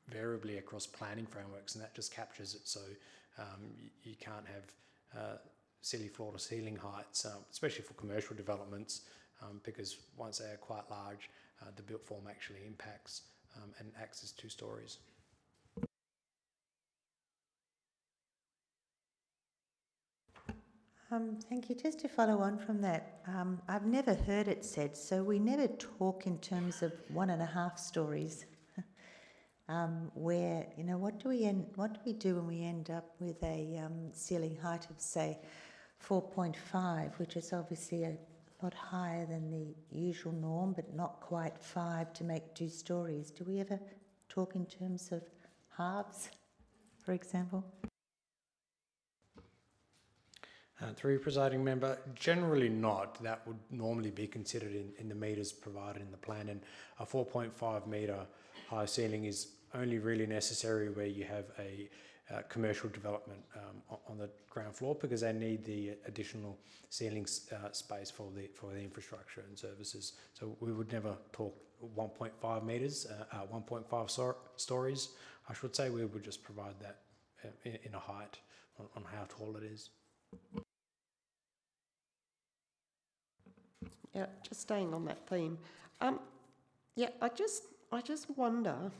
variably across planning frameworks, and that just captures it. So you can't have silly floor to ceiling heights, especially for commercial developments, because once they are quite large, the built form actually impacts and acts as 2 stories. Thank you. Just to follow on from that, I've never heard it said, so we never talk in terms of 1.5 stories. Where, what do we do when we end up with a ceiling height of, say, 4.5, which is obviously a lot higher than the usual norm, but not quite 5 to make 2 stories? Do we ever talk in terms of halves, for example? Through presiding member, generally not. That would normally be considered in the metres provided in the plan, and a 4.5 metre high ceiling is only really necessary where you have a commercial development on the ground floor, because they need the additional ceiling space for the infrastructure and services. So we would never talk 1.5 metres, 1.5 stories, I should say. We would just provide that in a height on how tall it is. Yeah, just staying on that theme. I just wonder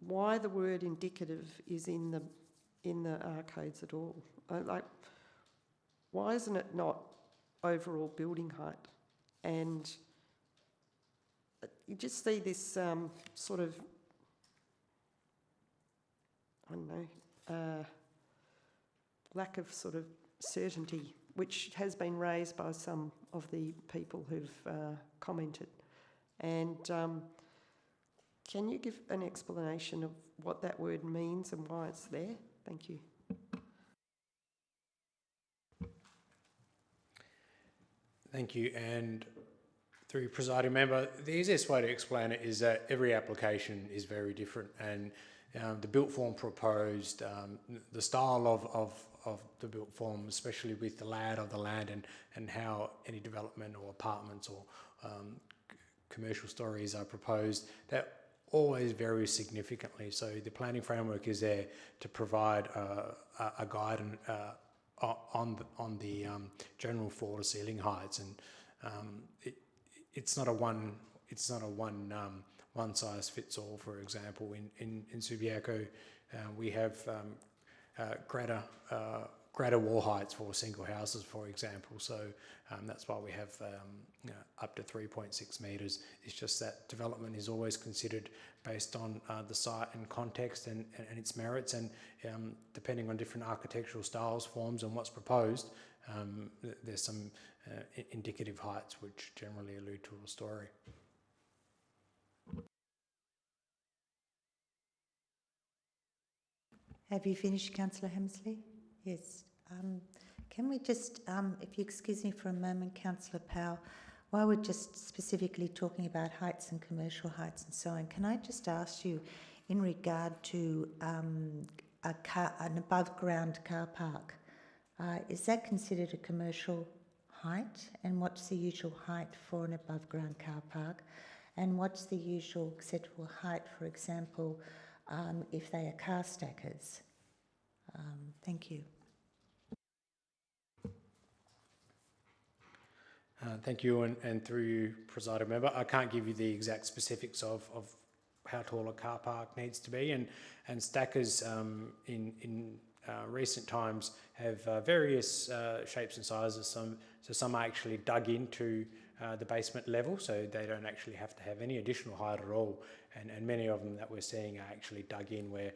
why the word indicative is in the R codes at all. Why isn't it not overall building height? And you just see this sort of, lack of sort of certainty, which has been raised by some of the people who've commented. And can you give an explanation of what that word means and why it's there? Thank you. Thank you. And through presiding member, the easiest way to explain it is that every application is very different, and the built form proposed, the style of the built form, especially with the layout of the land and how any development or apartments or commercial stories are proposed, that always varies significantly. So the planning framework is there to provide a guide on the general floor to ceiling heights, and it's not a one size fits all. For example, in Subiaco, we have greater wall heights for single houses, for example. So that's why we have up to 3.6 metres. It's just that development is always considered based on the site and context and its merits, and depending on different architectural styles, forms and what's proposed, there's some indicative heights which generally allude to a story. Have you finished, Councillor Hemsley? Yes. Can we just, if you excuse me for a moment, Councillor Powell, while we're just specifically talking about heights and commercial heights and so on, can I just ask you, in regard to an above-ground car park, is that considered a commercial height? And what's the usual height for an above-ground car park? And what's the usual acceptable height, for example, if they are car stackers? Thank you. Thank you, and through you, presiding member, I can't give you the exact specifics of how tall a car park needs to be, and stackers in recent times have various shapes and sizes. Some are actually dug into the basement level, so they don't actually have to have any additional height at all, and many of them that we're seeing are actually dug in where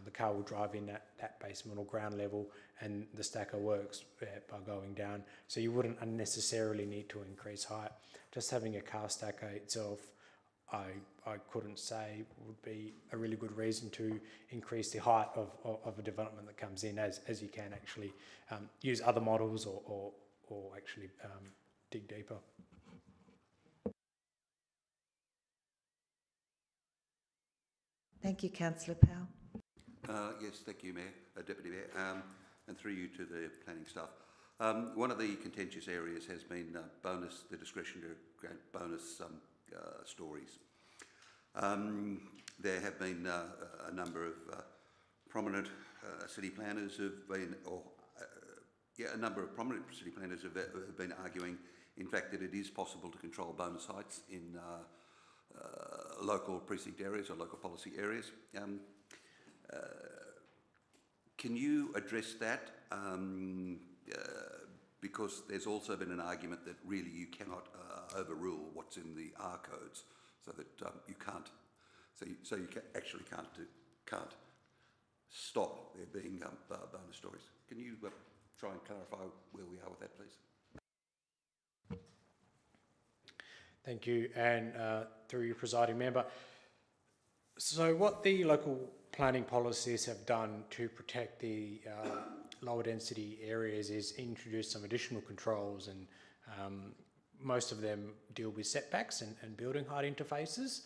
the car will drive in at that basement or ground level, and the stacker works by going down, so you wouldn't unnecessarily need to increase height. Just having a car stacker itself, I couldn't say would be a really good reason to increase the height of a development that comes in, as you can actually use other models or actually dig deeper. Thank you, Councillor Powell. Yes, thank you, Mayor, Deputy Mayor, and through you to the planning staff. One of the contentious areas has been the discretion to grant bonus stories. There have been a number of prominent city planners who've been, have been arguing, in fact, that it is possible to control bonus heights in local precinct areas or local policy areas. Can you address that? Because there's also been an argument that really you cannot overrule what's in the R codes, so that you can't, so you actually can't stop there being bonus stories. Can you try and clarify where we are with that, please? Thank you, and through you, presiding member. So what the local planning policies have done to protect the lower density areas is introduce some additional controls, and most of them deal with setbacks and building height interfaces.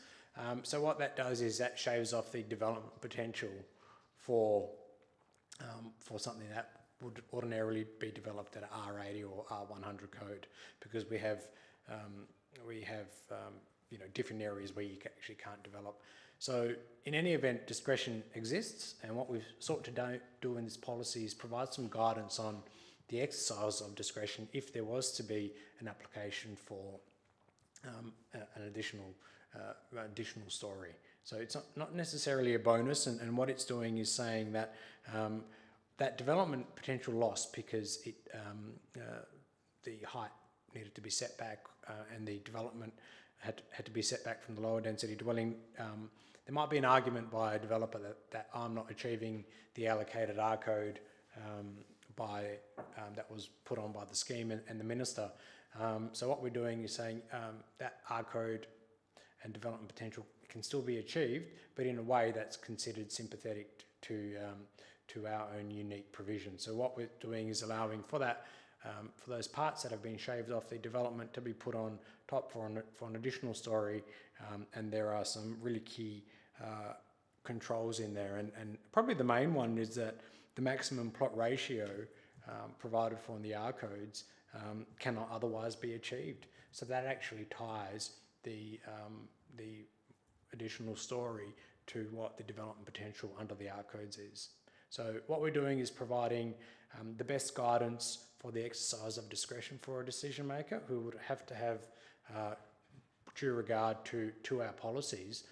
So what that does is that shaves off the development potential for something that would ordinarily be developed at an R80 or R100 code, because we have different areas where you actually can't develop. So in any event, discretion exists, and what we've sought to do in this policy is provide some guidance on the exercise of discretion if there was to be an application for an additional story. So it's not necessarily a bonus, and what it's doing is saying that that development potential loss, because the height needed to be set back and the development had to be set back from the lower density dwelling. There might be an argument by a developer that I'm not achieving the allocated R code that was put on by the scheme and the minister. So what we're doing is saying that R code and development potential can still be achieved, but in a way that's considered sympathetic to our own unique provision. So what we're doing is allowing for that, for those parts that have been shaved off the development to be put on top for an additional story, and there are some really key controls in there, and probably the main one is that the maximum plot ratio provided for in the R codes cannot otherwise be achieved. So that actually ties the additional story to what the development potential under the R codes is. So what we're doing is providing the best guidance for the exercise of discretion for a decision maker, who would have to have due regard to our policies.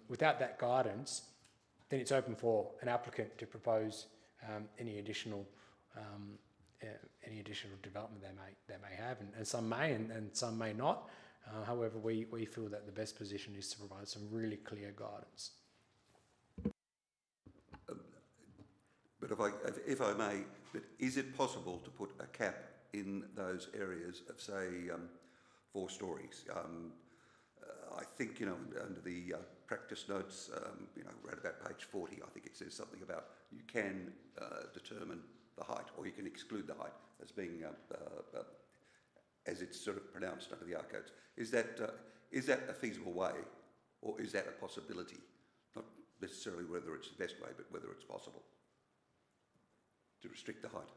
Without that guidance, then it's open for an applicant to propose any additional development they may have, and some may and some may not. However, we feel that the best position is to provide some really clear guidance. But if I may, but is it possible to put a cap in those areas of, say, 4 stories? I think, under the practice notes, right about page 40, I think it says something about you can determine the height, or you can exclude the height as being, as it's sort of pronounced under the R codes. Is that a feasible way, or is that a possibility? Not necessarily whether it's the best way, but whether it's possible to restrict the height.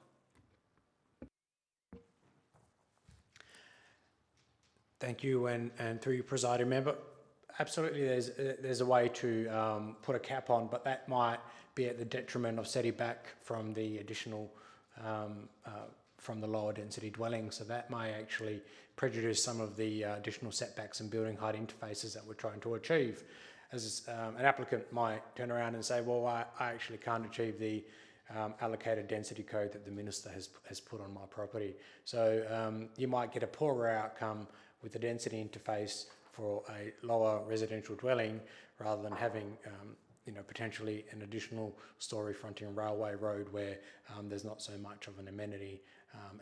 Thank you, and through you, presiding member, absolutely there's a way to put a cap on, but that might be at the detriment of setting back from the additional from the lower density dwellings. So that may actually prejudice some of the additional setbacks and building height interfaces that we're trying to achieve. As an applicant might turn around and say, well, I actually can't achieve the allocated density code that the minister has put on my property. So you might get a poorer outcome with the density interface for a lower residential dwelling rather than having potentially an additional story fronting railway road where there's not so much of an amenity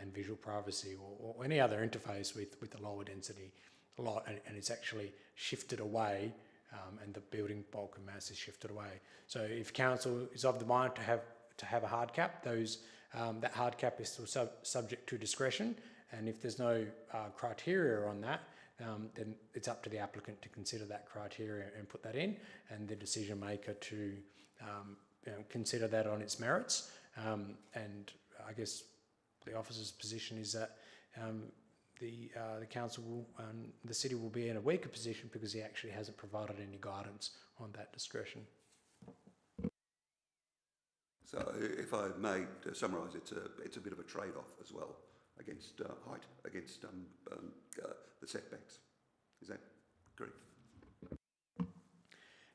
and visual privacy or any other interface with the lower density lot, and it's actually shifted away and the building bulk and mass is shifted away. So if council is of the mind to have a hard cap, that hard cap is still subject to discretion, and if there's no criteria on that, then it's up to the applicant to consider that criteria and put that in, and the decision maker to consider that on its merits. And I guess the officer's position is that the council will, the city will be in a weaker position because he actually hasn't provided any guidance on that discretion. So if I may summarise, it's a bit of a trade-off as well against height, against the setbacks. Is that correct?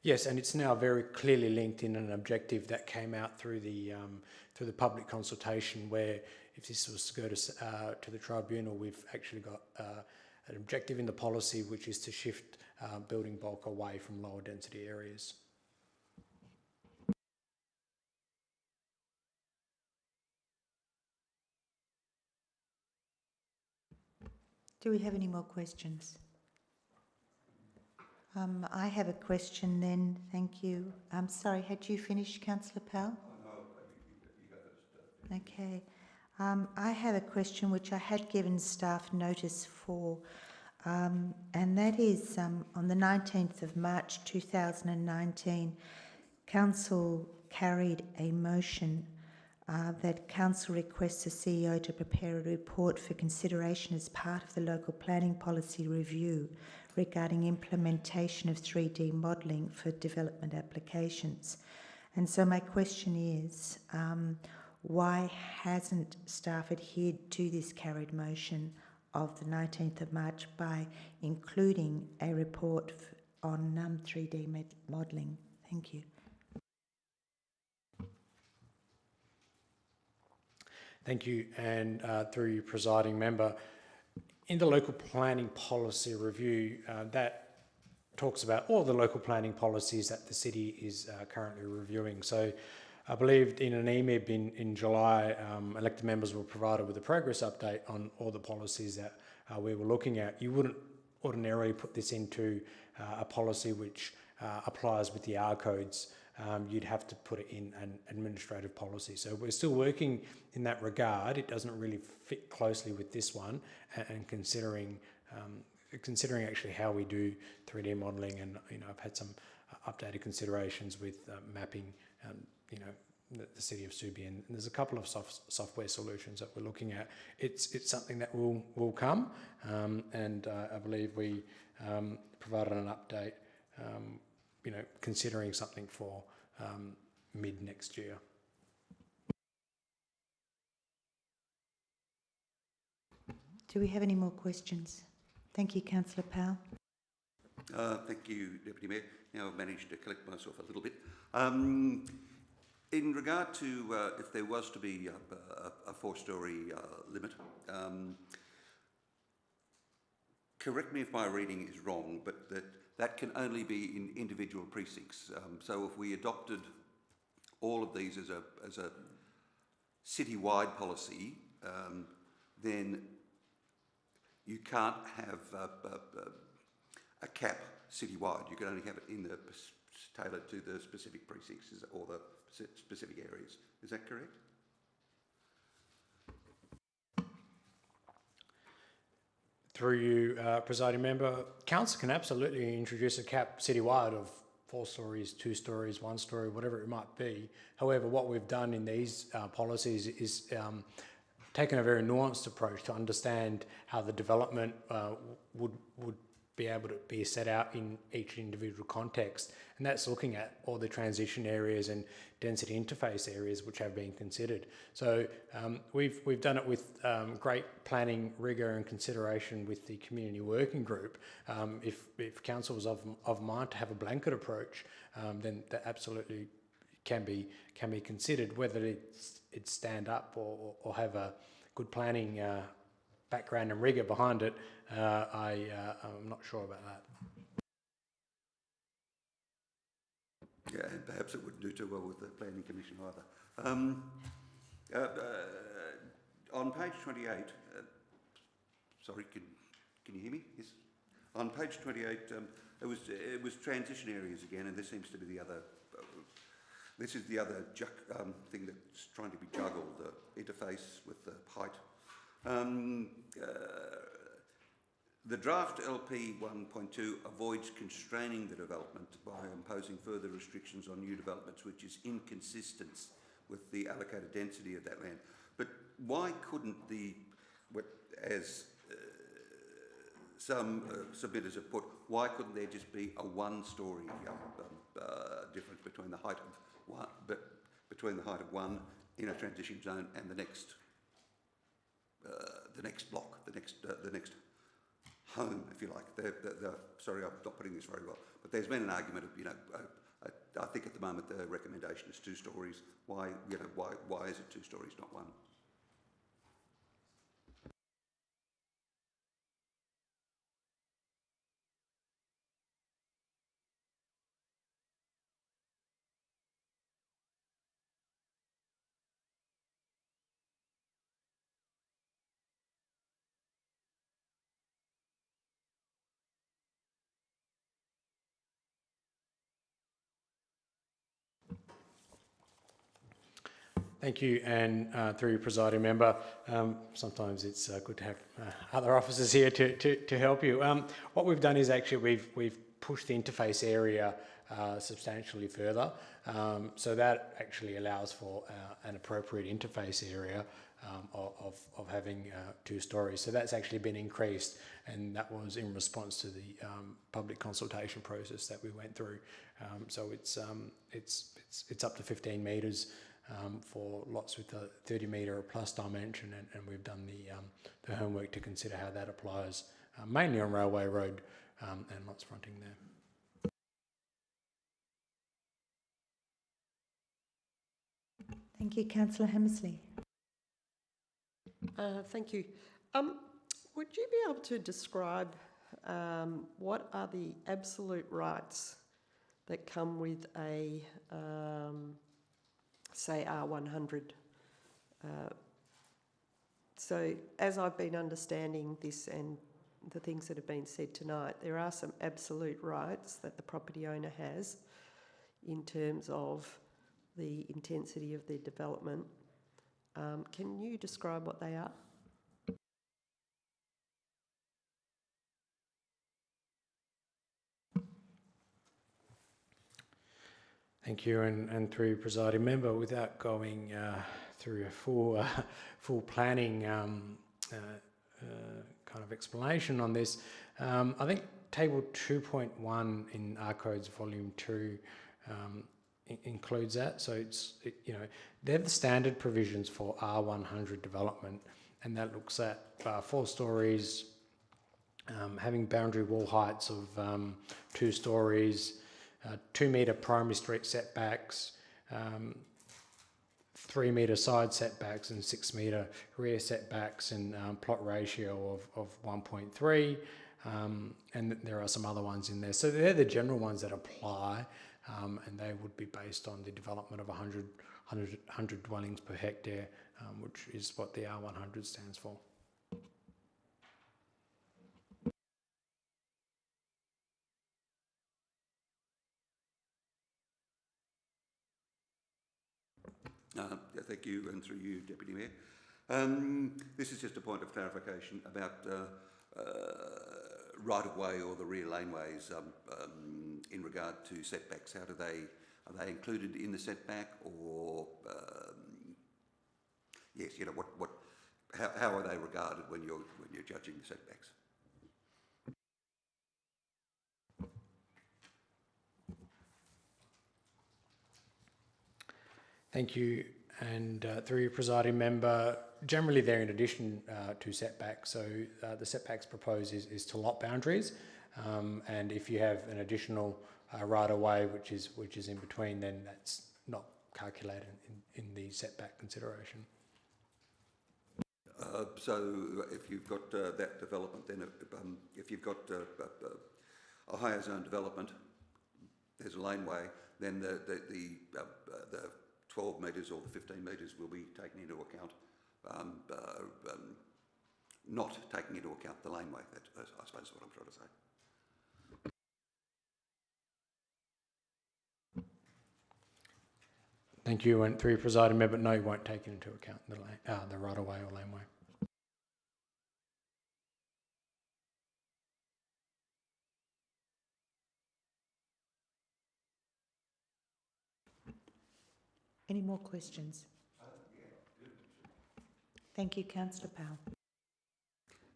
Yes, and it's now very clearly linked in an objective that came out through the public consultation, where if this was to go to the tribunal, we've actually got an objective in the policy, which is to shift building bulk away from lower density areas. Do we have any more questions? I have a question then, thank you. I'm sorry, had you finished, Councillor Powell? No, you go first. Okay. I have a question which I had given staff notice for, and that is on the 19th of March 2019, Council carried a motion that Council requests the CEO to prepare a report for consideration as part of the local planning policy review regarding implementation of 3D modelling for development applications. And so my question is, why hasn't staff adhered to this carried motion of the 19th of March by including a report on 3D modelling? Thank you. Thank you, and through you, presiding member, in the local planning policy review, that talks about all the local planning policies that the city is currently reviewing. So I believe in an EMIB in July, elected members were provided with a progress update on all the policies that we were looking at. You wouldn't ordinarily put this into a policy which applies with the R codes. You'd have to put it in an administrative policy. So we're still working in that regard. It doesn't really fit closely with this one, and considering actually how we do 3D modelling, and I've had some updated considerations with mapping, the city of Subiaco, and there's a couple of software solutions that we're looking at. It's something that will come, and I believe we provided an update. Considering something for mid next year. Do we have any more questions? Thank you, Councillor Powell. Thank you, Deputy Mayor. Now I've managed to collect myself a little bit. In regard to if there was to be a four-storey limit, correct me if my reading is wrong, but that can only be in individual precincts. So if we adopted all of these as a city-wide policy, then you can't have a cap city-wide. You can only have it tailored to the specific precincts or the specific areas. Is that correct? Through you, presiding member, council can absolutely introduce a cap citywide of 4 stories, 2 stories, 1 story, whatever it might be. However, what we've done in these policies is taken a very nuanced approach to understand how the development would be able to be set out in each individual context, and that's looking at all the transition areas and density interface areas which have been considered. So we've done it with great planning rigor and consideration with the community working group. If council was of mind to have a blanket approach, then that absolutely can be considered. Whether it's stand up or have a good planning background and rigor behind it, I'm not sure about that. Yeah, and perhaps it wouldn't do too well with the Planning Commission either. On page 28, sorry, can you hear me? Yes. On page 28, it was transition areas again, and this seems to be the other. This is the other thing that's trying to be juggled: the interface with the height. The draft LP 1.2 avoids constraining the development by imposing further restrictions on new developments, which is inconsistent with the allocated density of that land. But why couldn't as some submitters have put, why couldn't there just be a one-storey difference between the height of one in a transition zone and the next block, the next home, if you like. Sorry, I'm not putting this very well, but there's been an argument of, I think at the moment the recommendation is 2 stories. Why is it 2 stories, not 1? Thank you, and through you, presiding member, sometimes it's good to have other officers here to help you. What we've done is actually we've pushed the interface area substantially further, so that actually allows for an appropriate interface area of having 2 stories. So that's actually been increased, and that was in response to the public consultation process that we went through. So it's up to 15 metres. For lots with a 30 metre or plus dimension, and we've done the homework to consider how that applies, mainly on Railway Road and lots fronting there. Thank you, Councillor Hammersley. Thank you. Would you be able to describe what are the absolute rights that come with a say R100. So as I've been understanding this and the things that have been said tonight, there are some absolute rights that the property owner has in terms of the intensity of their development. Can you describe what they are? Thank you, and through you, presiding member, without going through a full planning kind of explanation on this, I think table 2.1 in our codes volume 2 includes that. So they're the standard provisions for R100 development, and that looks at 4 stories, having boundary wall heights of 2 stories, 2 metre primary street setbacks, 3 metre side setbacks and 6 metre rear setbacks, and plot ratio of 1.3, and there are some other ones in there. So they're the general ones that apply, and they would be based on the development of 100 dwellings per hectare, which is what the R100 stands for. Thank you, and through you, Deputy Mayor. This is just a point of clarification about right-of-way or the rear laneways in regard to setbacks. Are they included in the setback, or yes, how are they regarded when you're judging the setbacks? Thank you. And through your presiding member, generally they're in addition to setbacks. So the setbacks proposed is to lot boundaries. And if you have an additional right of way, which is in between, then that's not calculated in the setback consideration. So if you've got that development, then if you've got a higher zone development, there's a laneway, then the 12 metres or the 15 metres will be taken into account, not taking into account the laneway. That's, I suppose, what I'm trying to say. Thank you. And through your presiding member, no, you won't take into account the right of way or laneway. Any more questions? Thank you, Councillor Powell.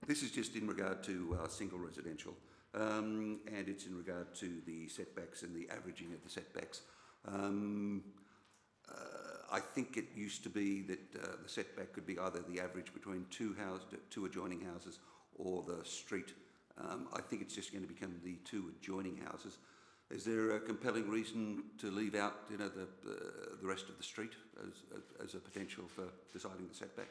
This is just in regard to single residential, and it's in regard to the setbacks and the averaging of the setbacks. I think it used to be that the setback could be either the average between two adjoining houses or the street. I think it's just going to become the two adjoining houses. Is there a compelling reason to leave out, the rest of the street as a potential for deciding the setback?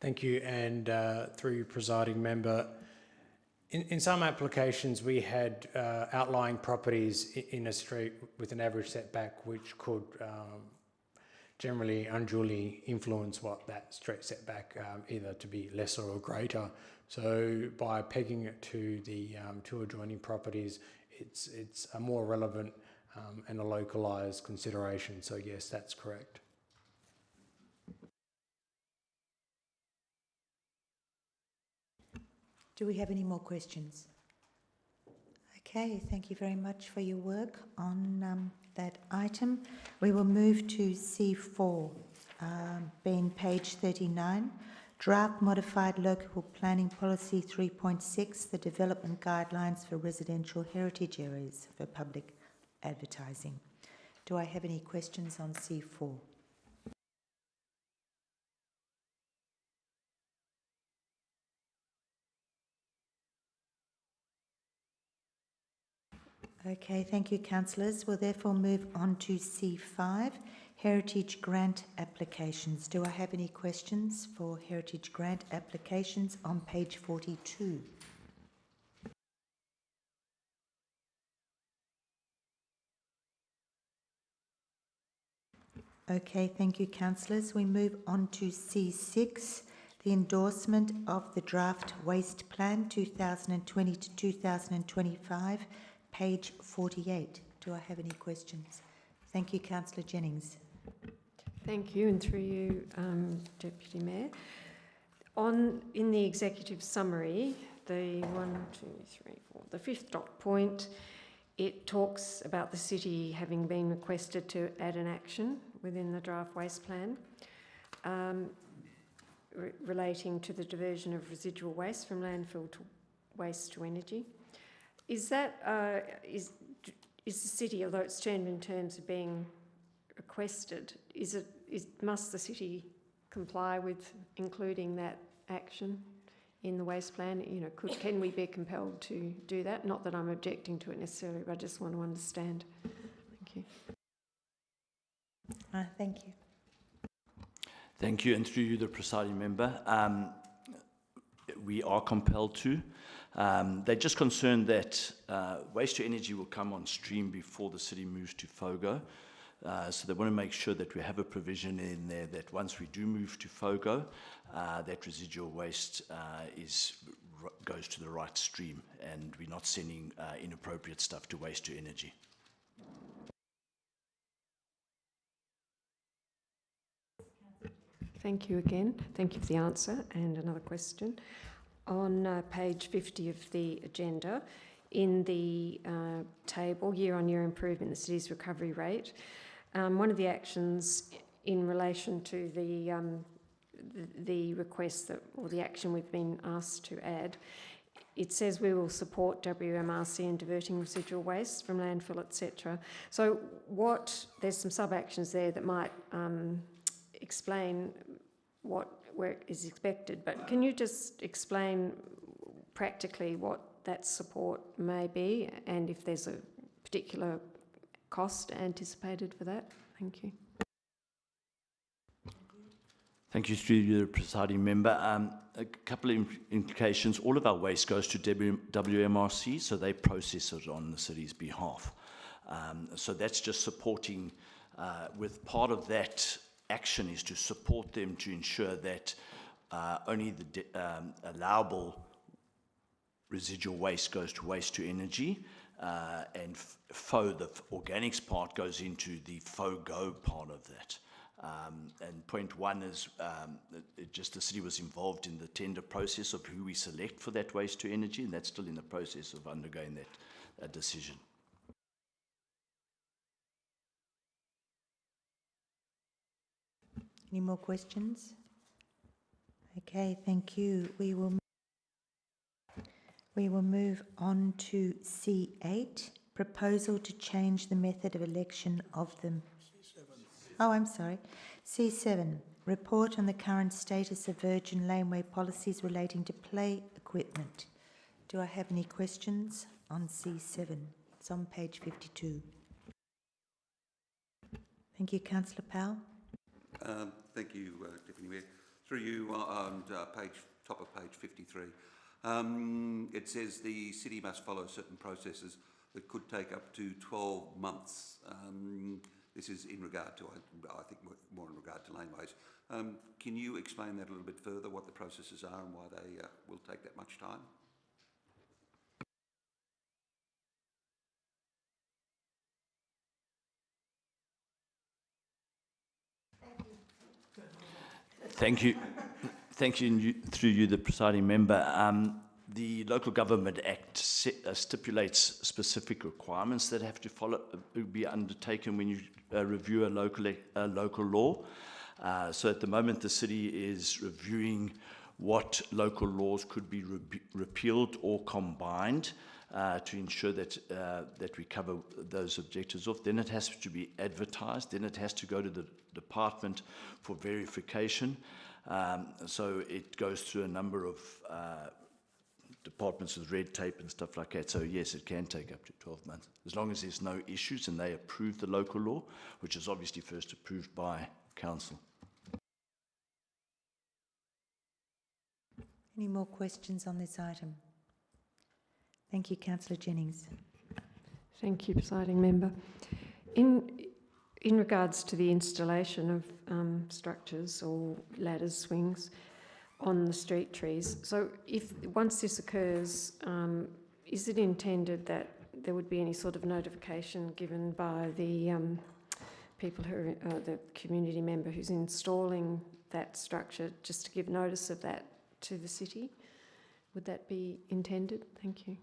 Thank you. And through your presiding member, in some applications we had outlying properties in a street with an average setback which could generally unduly influence what that street setback either to be lesser or greater. So by pegging it to the two adjoining properties, it's a more relevant and a localised consideration. So yes, that's correct. Do we have any more questions? Okay, thank you very much for your work on that item. We will move to C4, being page 39. Draft Modified Local Planning Policy 3.6, the development guidelines for residential heritage areas for public advertising. Do I have any questions on C4? Okay, thank you, councillors. We'll therefore move on to C5, Heritage Grant Applications. Do I have any questions for Heritage Grant Applications on page 42? Okay, thank you, councillors. We move on to C6, the endorsement of the Draft Waste Plan 2020 to 2025, page 48. Do I have any questions? Thank you, Councillor Jennings. Thank you, and through you, Deputy Mayor. In the executive summary, the the fifth dot point, it talks about the city having been requested to add an action within the draft waste plan relating to the diversion of residual waste from landfill to waste to energy. Is that is the city, although it's termed in terms of being requested, must the city comply with including that action in the waste plan? Can we be compelled to do that? Not that I'm objecting to it necessarily, but I just want to understand. Thank you. Thank you. Thank you, and through you, the presiding member. We are compelled to. They're just concerned that waste to energy will come on stream before the city moves to FOGO. So they want to make sure that we have a provision in there that once we do move to FOGO, that residual waste goes to the right stream and we're not sending inappropriate stuff to waste to energy. Thank you again. Thank you for the answer. And another question. On page 50 of the agenda, in the table, year-on-year improvement in the city's recovery rate, one of the actions in relation to the request that, or the action we've been asked to add, it says we will support WMRC in diverting residual waste from landfill, etc. So there's some sub-actions there that might explain where it is expected, but can you just explain practically what that support may be and if there's a particular cost anticipated for that? Thank you. Thank you, through the presiding member. A couple of indications. All of our waste goes to WMRC, so they process it on the city's behalf. So that's just supporting, with part of that action is to support them to ensure that only the allowable residual waste goes to waste to energy, and the organics part goes into the FOGO part of that. And point one is just the city was involved in the tender process of who we select for that waste to energy, and that's still in the process of undergoing that decision. Any more questions? Okay, thank you. We will move on to C8, proposal to change the method of election of them. Oh, I'm sorry. C7, report on the current status of Virgin Laneway policies relating to play equipment. Do I have any questions on C7? It's on page 52. Thank you, Councillor Powell. Thank you, Deputy Mayor. Through you, on top of page 53, it says the city must follow certain processes that could take up to 12 months. This is in regard to, I think, more in regard to laneways. Can you explain that a little bit further, what the processes are and why they will take that much time? Thank you. Thank you, through you, the presiding member. The Local Government Act stipulates specific requirements that have to be undertaken when you review a local law. So at the moment, the city is reviewing what local laws could be repealed or combined to ensure that we cover those objectives off. Then it has to be advertised. Then it has to go to the department for verification. So it goes through a number of departments with red tape and stuff like that. So yes, it can take up to 12 months, as long as there's no issues and they approve the local law, which is obviously first approved by council. Any more questions on this item? Thank you, Councillor Jennings. Thank you, presiding member. In regards to the installation of structures or ladders, swings on the street trees, so once this occurs, is it intended that there would be any sort of notification given by the people who are the community member who's installing that structure, just to give notice of that to the city? Would that be intended? Thank you.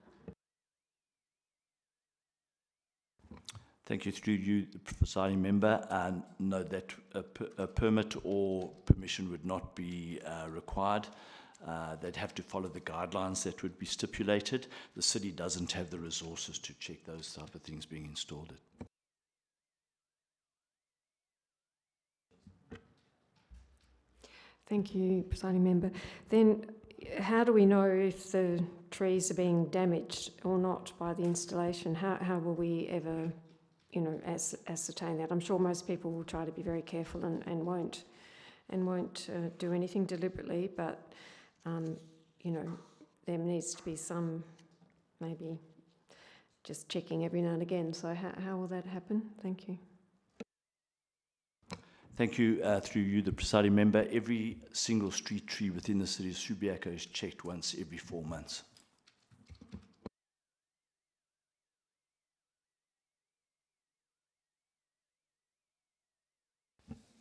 Thank you, through you, the presiding member. No, that a permit or permission would not be required. They'd have to follow the guidelines that would be stipulated. The city doesn't have the resources to check those type of things being installed. Thank you, presiding member. Then how do we know if the trees are being damaged or not by the installation? How will we ever, ascertain that? I'm sure most people will try to be very careful and won't do anything deliberately, but there needs to be some maybe just checking every now and again. So how will that happen? Thank you. Thank you, through you, the presiding member. Every single street tree within the city of Subiaco is checked once every 4 months.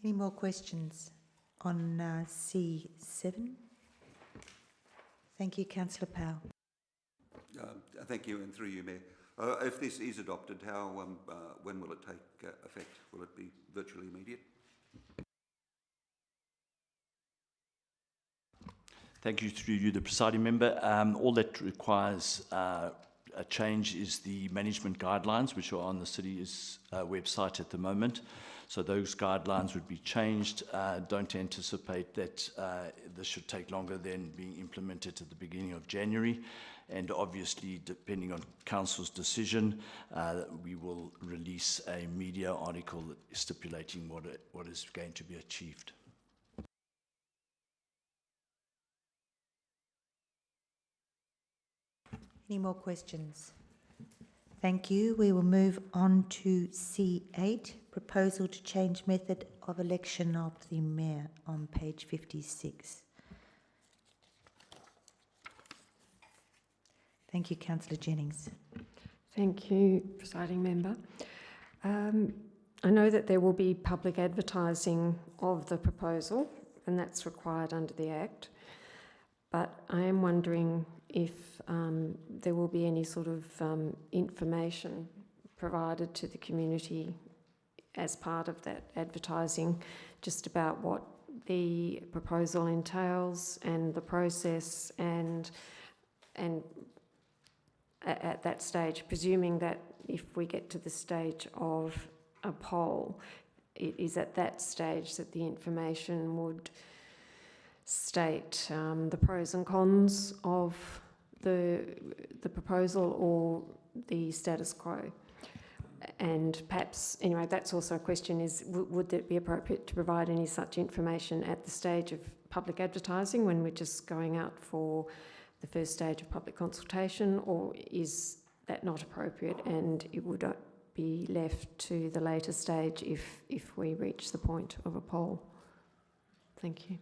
Any more questions? on C7. Thank you, Councillor Powell. Thank you, and through you, Mayor. If this is adopted, when will it take effect? Will it be virtually immediate? Thank you, through you, the presiding member. All that requires a change is the management guidelines, which are on the city's website at the moment. So those guidelines would be changed. Don't anticipate that this should take longer than being implemented at the beginning of January. And obviously, depending on Council's decision, we will release a media article stipulating what is going to be achieved. Any more questions? Thank you. We will move on to C8, proposal to change method of election of the mayor on page 56. Thank you, Councillor Jennings. Thank you, presiding member. I know that there will be public advertising of the proposal, and that's required under the Act, but I am wondering if there will be any sort of information provided to the community as part of that advertising, just about what the proposal entails and the process, and at that stage, presuming that if we get to the stage of a poll, it is at that stage that the information would state the pros and cons of the proposal or the status quo. And perhaps, anyway, that's also a question, is would it be appropriate to provide any such information at the stage of public advertising when we're just going out for the first stage of public consultation, or is that not appropriate and it would be left to the later stage if we reach the point of a poll? Thank you.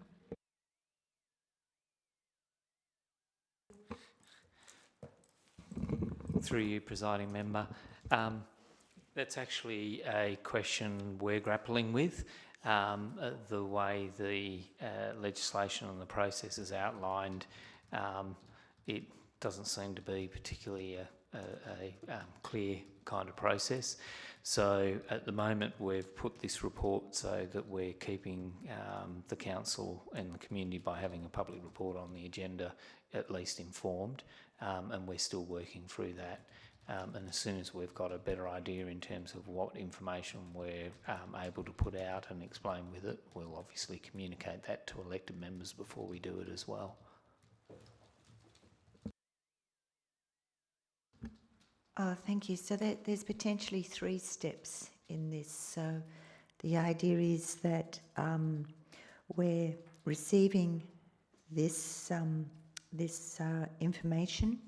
Through you, presiding member. That's actually a question we're grappling with. The way the legislation and the process is outlined, it doesn't seem to be particularly a clear kind of process. So at the moment we've put this report so that we're keeping the council and the community, by having a public report on the agenda, at least informed, and we're still working through that. And as soon as we've got a better idea in terms of what information we're able to put out and explain with it, we'll obviously communicate that to elected members before we do it as well. Thank you. So there's potentially 3 steps in this. So the idea is that we're receiving this information.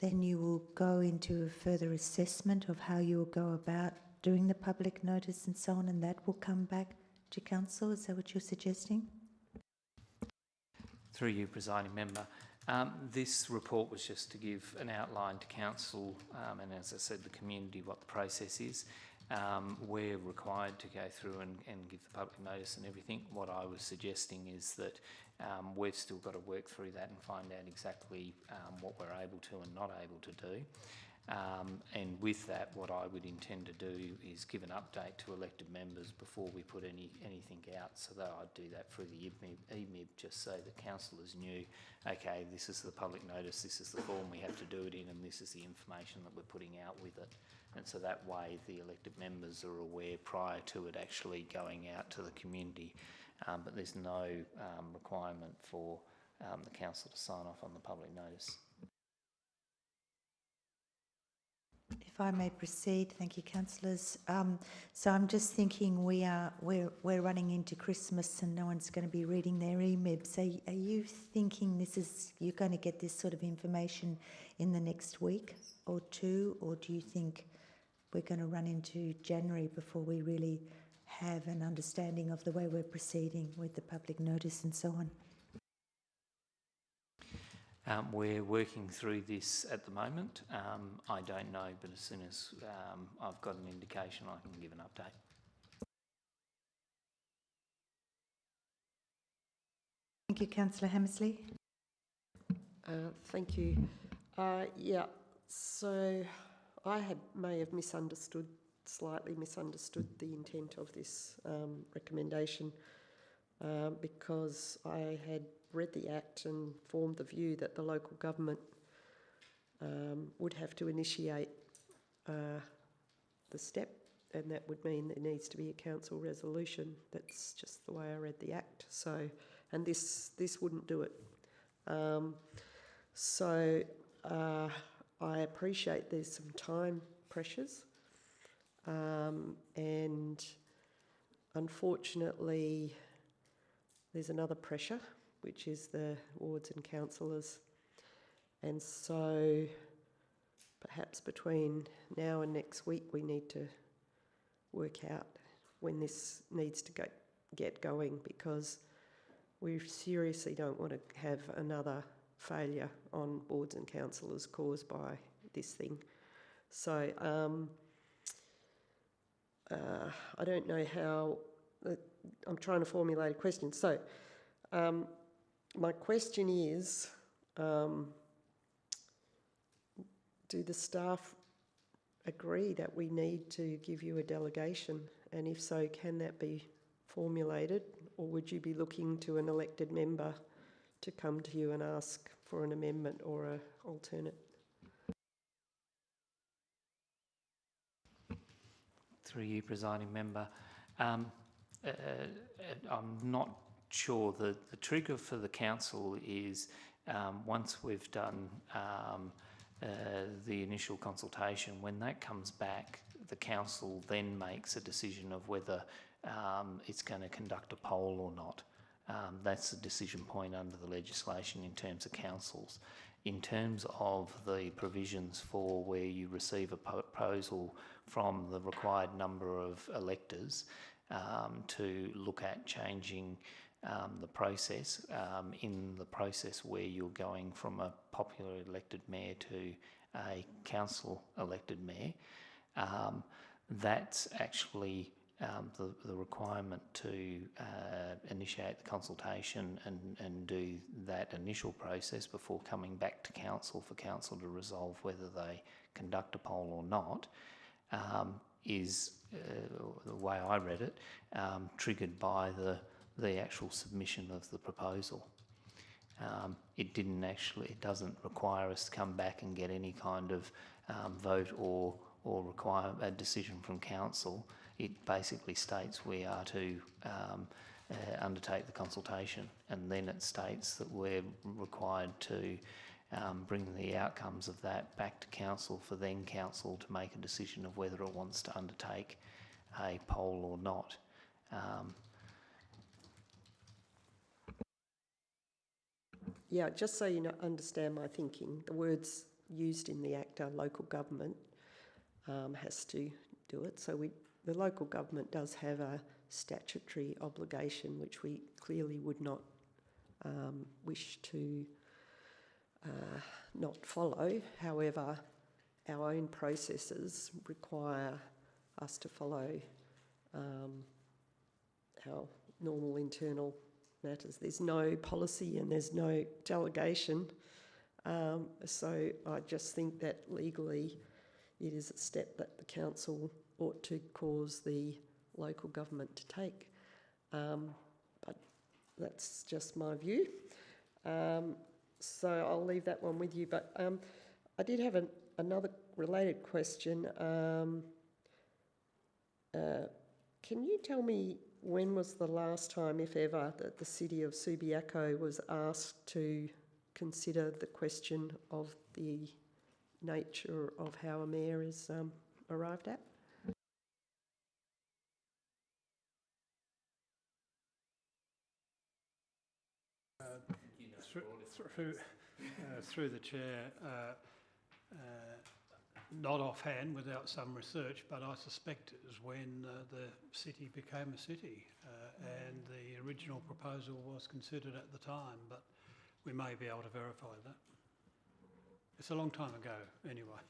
Then you will go into a further assessment of how you will go about doing the public notice and so on, and that will come back to council. Is that what you're suggesting? Through you, presiding member. This report was just to give an outline to council and, as I said, the community, what the process is. We're required to go through and give the public notice and everything. What I was suggesting is that we've still got to work through that and find out exactly what we're able to and not able to do. And with that, what I would intend to do is give an update to elected members before we put anything out, so that I'd do that through the EMIB, just so that councillors knew, okay, this is the public notice, this is the form we have to do it in, and this is the information that we're putting out with it. And so that way the elected members are aware prior to it actually going out to the community. But there's no requirement for the council to sign off on the public notice. If I may proceed, thank you, councillors. So I'm just thinking we're running into Christmas and no one's going to be reading their EMIBs. Are you thinking you're going to get this sort of information in the next week or 2, or do you think we're going to run into January before we really have an understanding of the way we're proceeding with the public notice and so on? We're working through this at the moment. I don't know, but as soon as I've got an indication, I can give an update. Thank you, Councillor Hammersley. Thank you. Yeah, so I may have slightly misunderstood the intent of this recommendation because I had read the Act and formed the view that the local government would have to initiate the step, and that would mean there needs to be a council resolution. That's just the way I read the Act. So, and this wouldn't do it. I appreciate there's some time pressures, and unfortunately there's another pressure, which is the wards and councillors. And so perhaps between now and next week we need to work out when this needs to get going, because we seriously don't want to have another failure on boards and councillors caused by this thing. So I don't know how, I'm trying to formulate a question. So my question is, do the staff agree that we need to give you a delegation? And if so, can that be formulated, or would you be looking to an elected member to come to you and ask for an amendment or an alternate? Through you, presiding member. I'm not sure. The trigger for the council is once we've done the initial consultation, when that comes back, the council then makes a decision of whether it's going to conduct a poll or not. That's the decision point under the legislation in terms of councils. In terms of the provisions for where you receive a proposal from the required number of electors to look at changing the process, in the process where you're going from a popular elected mayor to a council elected mayor, that's actually the requirement to initiate the consultation and do that initial process before coming back to council for council to resolve whether they conduct a poll or not, is the way I read it, triggered by the actual submission of the proposal. It doesn't require us to come back and get any kind of vote or require a decision from council. It basically states we are to undertake the consultation, and then it states that we're required to bring the outcomes of that back to council for then council to make a decision of whether it wants to undertake a poll or not. Yeah, just so you understand my thinking, the words used in the Act are local government has to do it. So the local government does have a statutory obligation which we clearly would not wish to not follow. However, our own processes require us to follow our normal internal matters. There's no policy and there's no delegation. So I just think that legally it is a step that the council ought to cause the local government to take. But that's just my view. So I'll leave that one with you. But I did have another related question. Can you tell me when was the last time, if ever, that the city of Subiaco was asked to consider the question of the nature of how a mayor is arrived at? Through the chair, not offhand without some research, but I suspect it was when the city became a city and the original proposal was considered at the time, but we may be able to verify that. It's a long time ago anyway.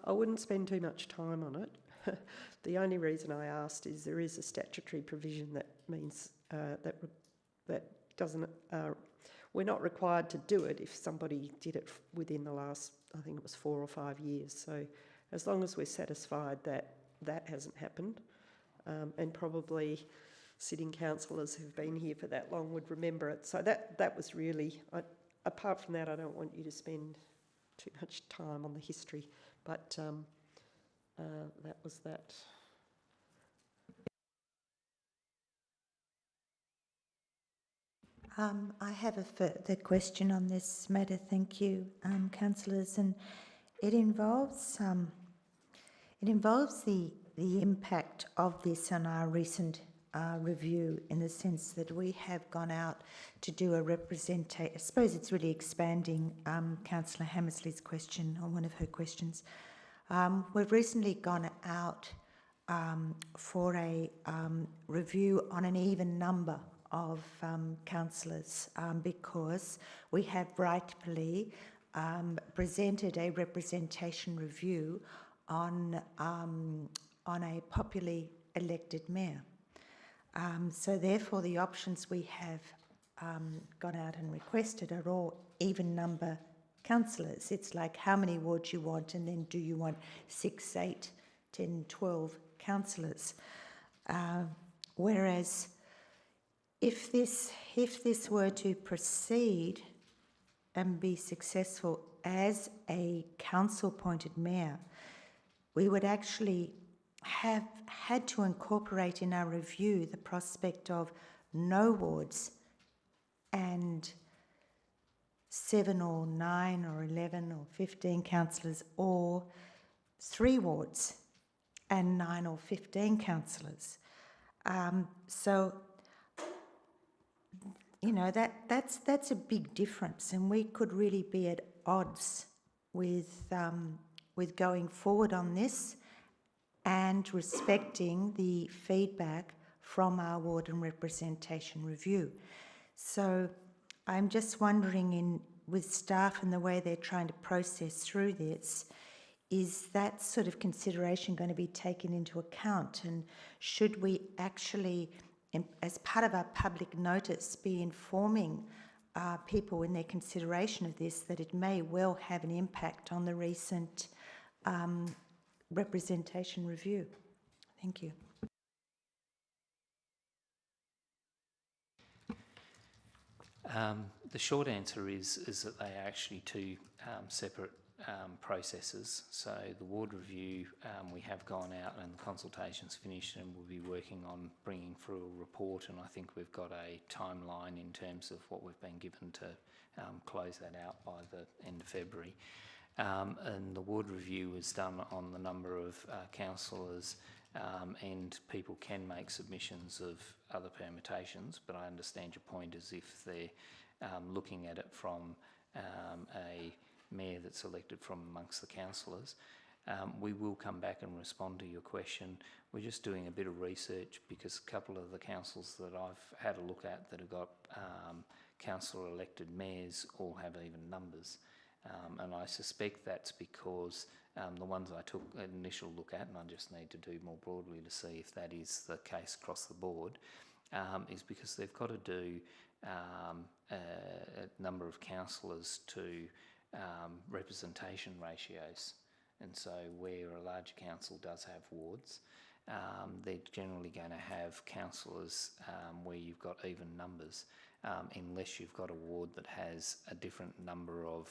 I wouldn't spend too much time on it. The only reason I asked is there is a statutory provision that means that doesn't. We're not required to do it if somebody did it within the last, I think it was 4 or 5 years. So as long as we're satisfied that that hasn't happened, and probably sitting councillors who've been here for that long would remember it. So that was really, apart from that, I don't want you to spend too much time on the history, but that was that. I have a further question on this matter. Thank you, councillors, and it involves the impact of this on our recent review, in the sense that we have gone out to do a representation. I suppose it's really expanding Councillor Hammersley's question, or one of her questions. We've recently gone out for a review on an even number of councillors, because we have rightfully presented a representation review on a popularly elected mayor. So therefore the options we have gone out and requested are all even number councillors. It's like how many wards you want, and then do you want 6, 8, 10, 12 councillors? Whereas if this were to proceed and be successful as a council-appointed mayor, we would actually have had to incorporate in our review the prospect of no wards and 7 or 9 or 11 or 15 councillors, or 3 wards and 9 or 15 councillors. So, you know, that's a big difference, and we could really be at odds with going forward on this and respecting the feedback from our ward and representation review. So I'm just wondering, with staff and the way they're trying to process through this, is that sort of consideration going to be taken into account? And should we actually, as part of our public notice, be informing people in their consideration of this that it may well have an impact on the recent representation review? Thank you. The short answer is that they are actually two separate processes. So the ward review, we have gone out and the consultation's finished, and we'll be working on bringing through a report, and I think we've got a timeline in terms of what we've been given to close that out by the end of February. And the ward review was done on the number of councillors, and people can make submissions of other permutations, but I understand your point is if they're looking at it from a mayor that's elected from amongst the councillors. We will come back and respond to your question. We're just doing a bit of research because a couple of the councils that I've had a look at that have got councillor elected mayors all have even numbers. And I suspect that's because the ones I took an initial look at, and I just need to do more broadly to see if that is the case across the board, is because they've got to do a number of councillors to representation ratios. And so where a larger council does have wards, they're generally going to have councillors where you've got even numbers, unless you've got a ward that has a different number of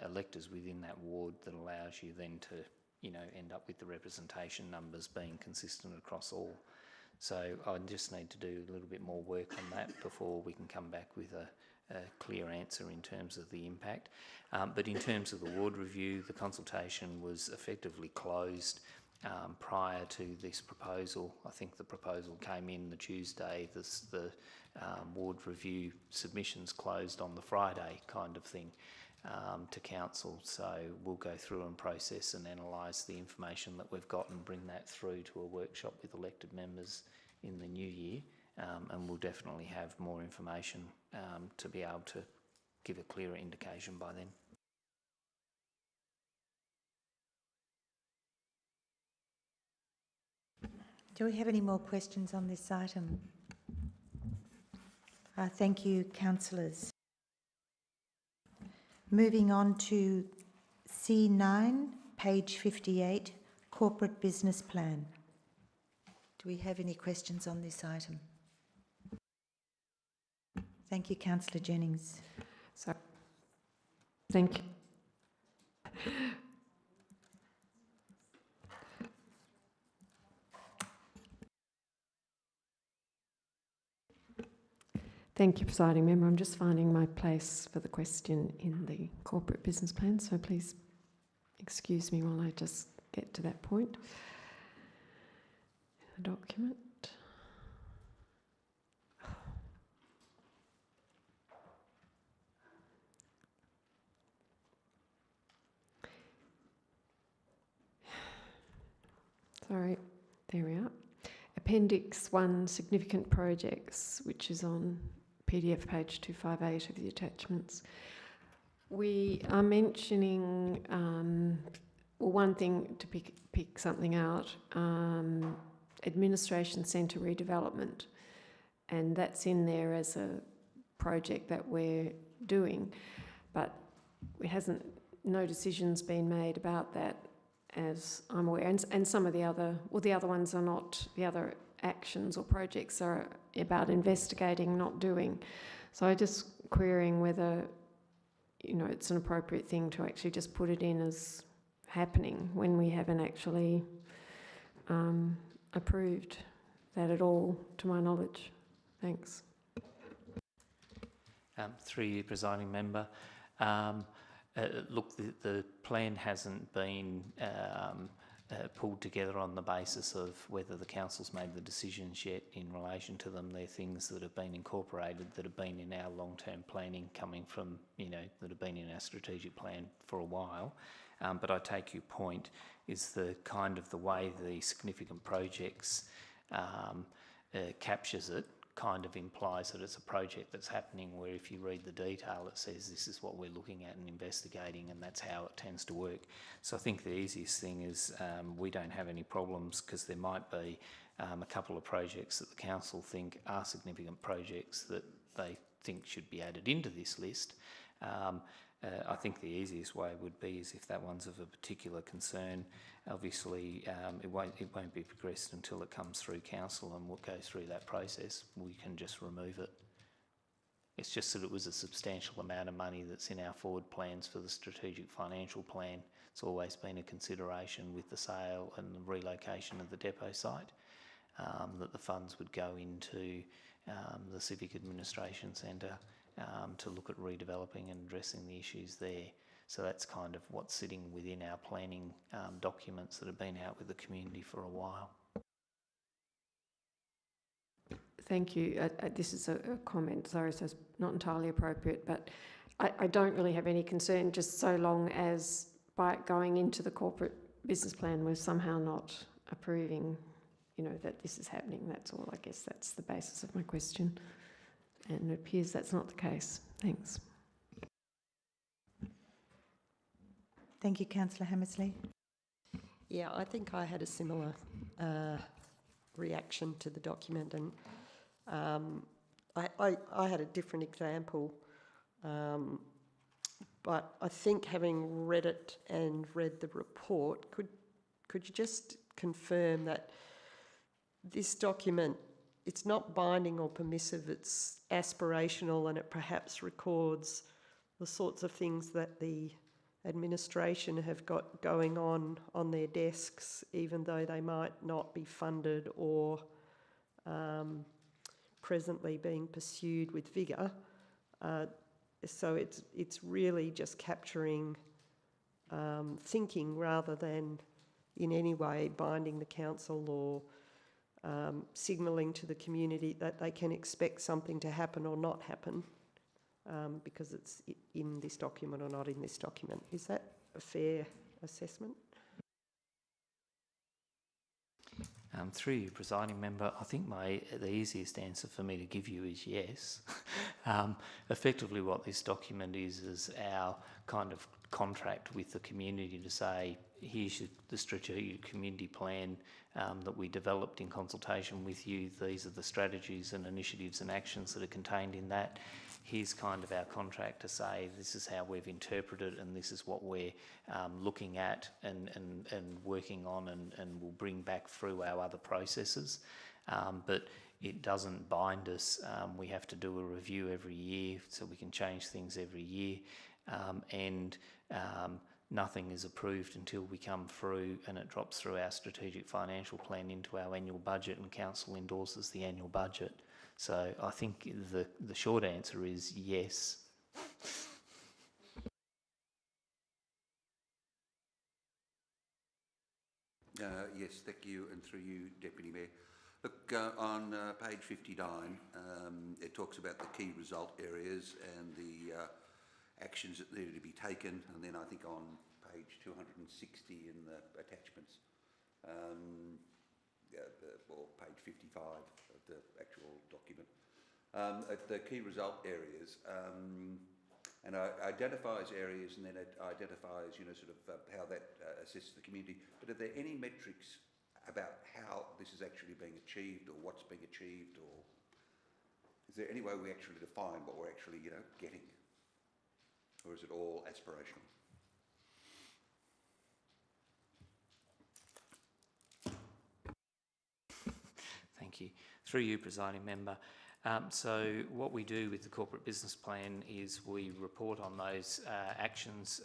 electors within that ward that allows you then to, you know, end up with the representation numbers being consistent across all. So I just need to do a little bit more work on that before we can come back with a clear answer in terms of the impact. But in terms of the ward review, the consultation was effectively closed prior to this proposal. I think the proposal came in the Tuesday, the ward review submissions closed on the Friday kind of thing to council. So we'll go through and process and analyse the information that we've got and bring that through to a workshop with elected members in the new year. And we'll definitely have more information to be able to give a clearer indication by then. Do we have any more questions on this item? Thank you, councillors. Moving on to C9, page 58, corporate business plan. Do we have any questions on this item? Thank you, Councillor Jennings. So, thank you. Thank you, Presiding Member. I'm just finding my place for the question in the corporate business plan, so please excuse me while I just get to that point. The document. Sorry, there we are. Appendix 1, significant projects, which is on PDF page 258 of the attachments. We are mentioning, well, one thing to pick something out, administration centre redevelopment, and that's in there as a project that we're doing, but it hasn't, no decisions been made about that, as I'm aware, and some of the other, well, the other ones are not, the other actions or projects are about investigating, not doing. So I'm just querying whether, you know, it's an appropriate thing to actually just put it in as happening when we haven't actually approved that at all, to my knowledge. Thanks. Through you, Presiding Member. Look, the plan hasn't been pulled together on the basis of whether the council's made the decisions yet in relation to them. They're things that have been incorporated, that have been in our long-term planning, coming from, you know, that have been in our strategic plan for a while. But I take your point, is the kind of the way the significant projects captures it, kind of implies that it's a project that's happening, where if you read the detail it says this is what we're looking at and investigating, and that's how it tends to work. So I think the easiest thing is we don't have any problems, because there might be a couple of projects that the council think are significant projects that they think should be added into this list. I think the easiest way would be is if that one's of a particular concern. Obviously, it won't be progressed until it comes through council, and we'll go through that process. We can just remove it. It's just that it was a substantial amount of money that's in our forward plans for the strategic financial plan. It's always been a consideration with the sale and the relocation of the depot site, that the funds would go into the Civic Administration Centre to look at redeveloping and addressing the issues there. So that's kind of what's sitting within our planning documents that have been out with the community for a while. Thank you. This is a comment, sorry, so it's not entirely appropriate, but I don't really have any concern, just so long as by going into the corporate business plan we're somehow not approving, you know, that this is happening. That's all. I guess that's the basis of my question. And it appears that's not the case. Thanks. Thank you, Councillor Hammersley. Yeah, I think I had a similar reaction to the document, and I had a different example, but I think, having read it and read the report, could you just confirm that this document, it's not binding or permissive, it's aspirational, and it perhaps records the sorts of things that the administration have got going on their desks, even though they might not be funded or presently being pursued with vigour. So it's really just capturing thinking, rather than in any way binding the council or signalling to the community that they can expect something to happen or not happen, because it's in this document or not in this document. Is that a fair assessment? Through you, presiding member, I think the easiest answer for me to give you is yes. Effectively, what this document is our kind of contract with the community to say, here's the strategic community plan that we developed in consultation with you. These are the strategies and initiatives and actions that are contained in that. Here's kind of our contract to say this is how we've interpreted and this is what we're looking at and working on and will bring back through our other processes. But it doesn't bind us. We have to do a review every year, so we can change things every year. Nothing is approved until we come through and it drops through our strategic financial plan into our annual budget, and council endorses the annual budget. So I think the short answer is yes. Yes, thank you, and through you, Deputy Mayor. Look, on page 59, it talks about the key result areas and the actions that needed to be taken, and then I think on page 260 in the attachments, or page 55 of the actual document, at the key result areas, and it identifies areas, and then it identifies, sort of how that assists the community. But are there any metrics about how this is actually being achieved, or what's being achieved, or is there any way we actually define what we're actually, getting? Or is it all aspirational? Thank you. Through you, presiding member. So what we do with the corporate business plan is we report on those actions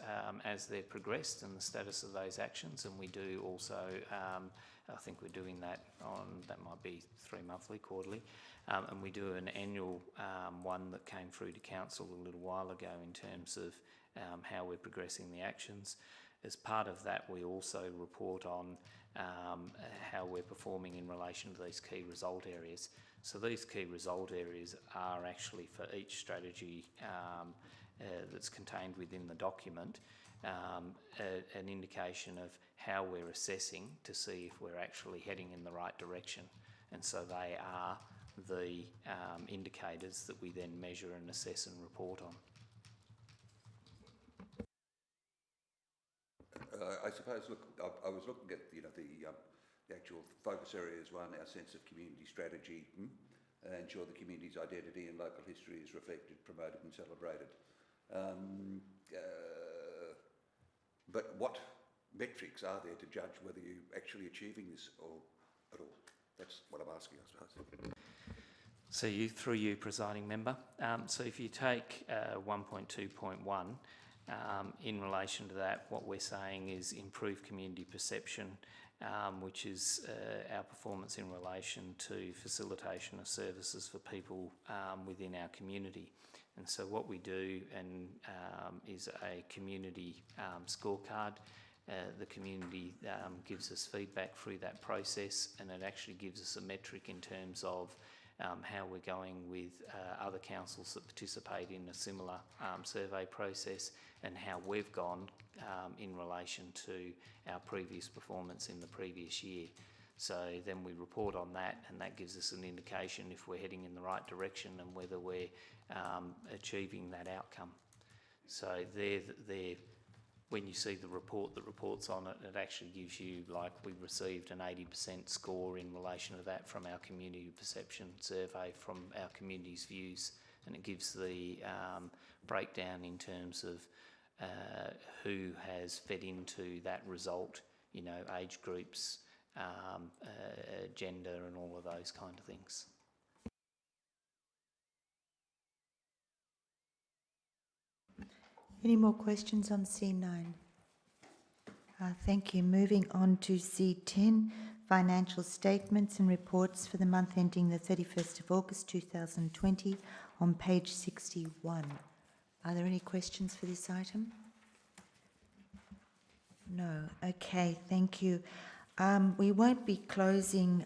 as they're progressed and the status of those actions, and we do also, I think we're doing that that might be 3 monthly, quarterly, and we do an annual one that came through to council a little while ago in terms of how we're progressing the actions. As part of that, we also report on how we're performing in relation to these key result areas. So these key result areas are actually for each strategy that's contained within the document, an indication of how we're assessing to see if we're actually heading in the right direction. And so they are the indicators that we then measure and assess and report on. I suppose, look, I was looking at, the actual focus areas one, our sense of community strategy, ensure the community's identity and local history is reflected, promoted and celebrated. But what metrics are there to judge whether you're actually achieving this or at all? That's what I'm asking, I suppose. So through you, presiding member. So if you take 1.2.1, in relation to that, what we're saying is improve community perception, which is our performance in relation to facilitation of services for people within our community. And so what we do is a community scorecard. The community gives us feedback through that process, and it actually gives us a metric in terms of how we're going with other councils that participate in a similar survey process, and how we've gone in relation to our previous performance in the previous year. So then we report on that, and that gives us an indication if we're heading in the right direction and whether we're achieving that outcome. So when you see the report that reports on it, it actually gives you, like, we received an 80% score in relation to that from our community perception survey from our community's views, and it gives the breakdown in terms of who has fed into that result, age groups, gender and all of those kind of things. Any more questions on C9? Thank you. Moving on to C10, financial statements and reports for the month ending the 31st of August 2020 on page 61. Are there any questions for this item? No. Okay, thank you. We won't be closing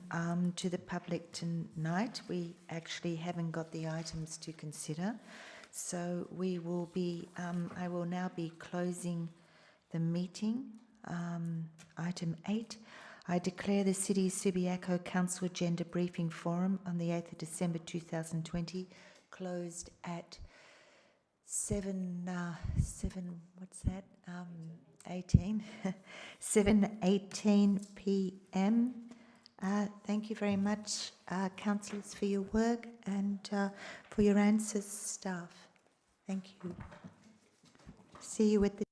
to the public tonight. We actually haven't got the items to consider. So we will be, I will now be closing the meeting. Item 8, I declare the City Subiaco Council Agenda Briefing Forum on the 8th of December 2020 closed at 7:18 p.m. Thank you very much, councillors, for your work and for your answers, staff. Thank you. See you at the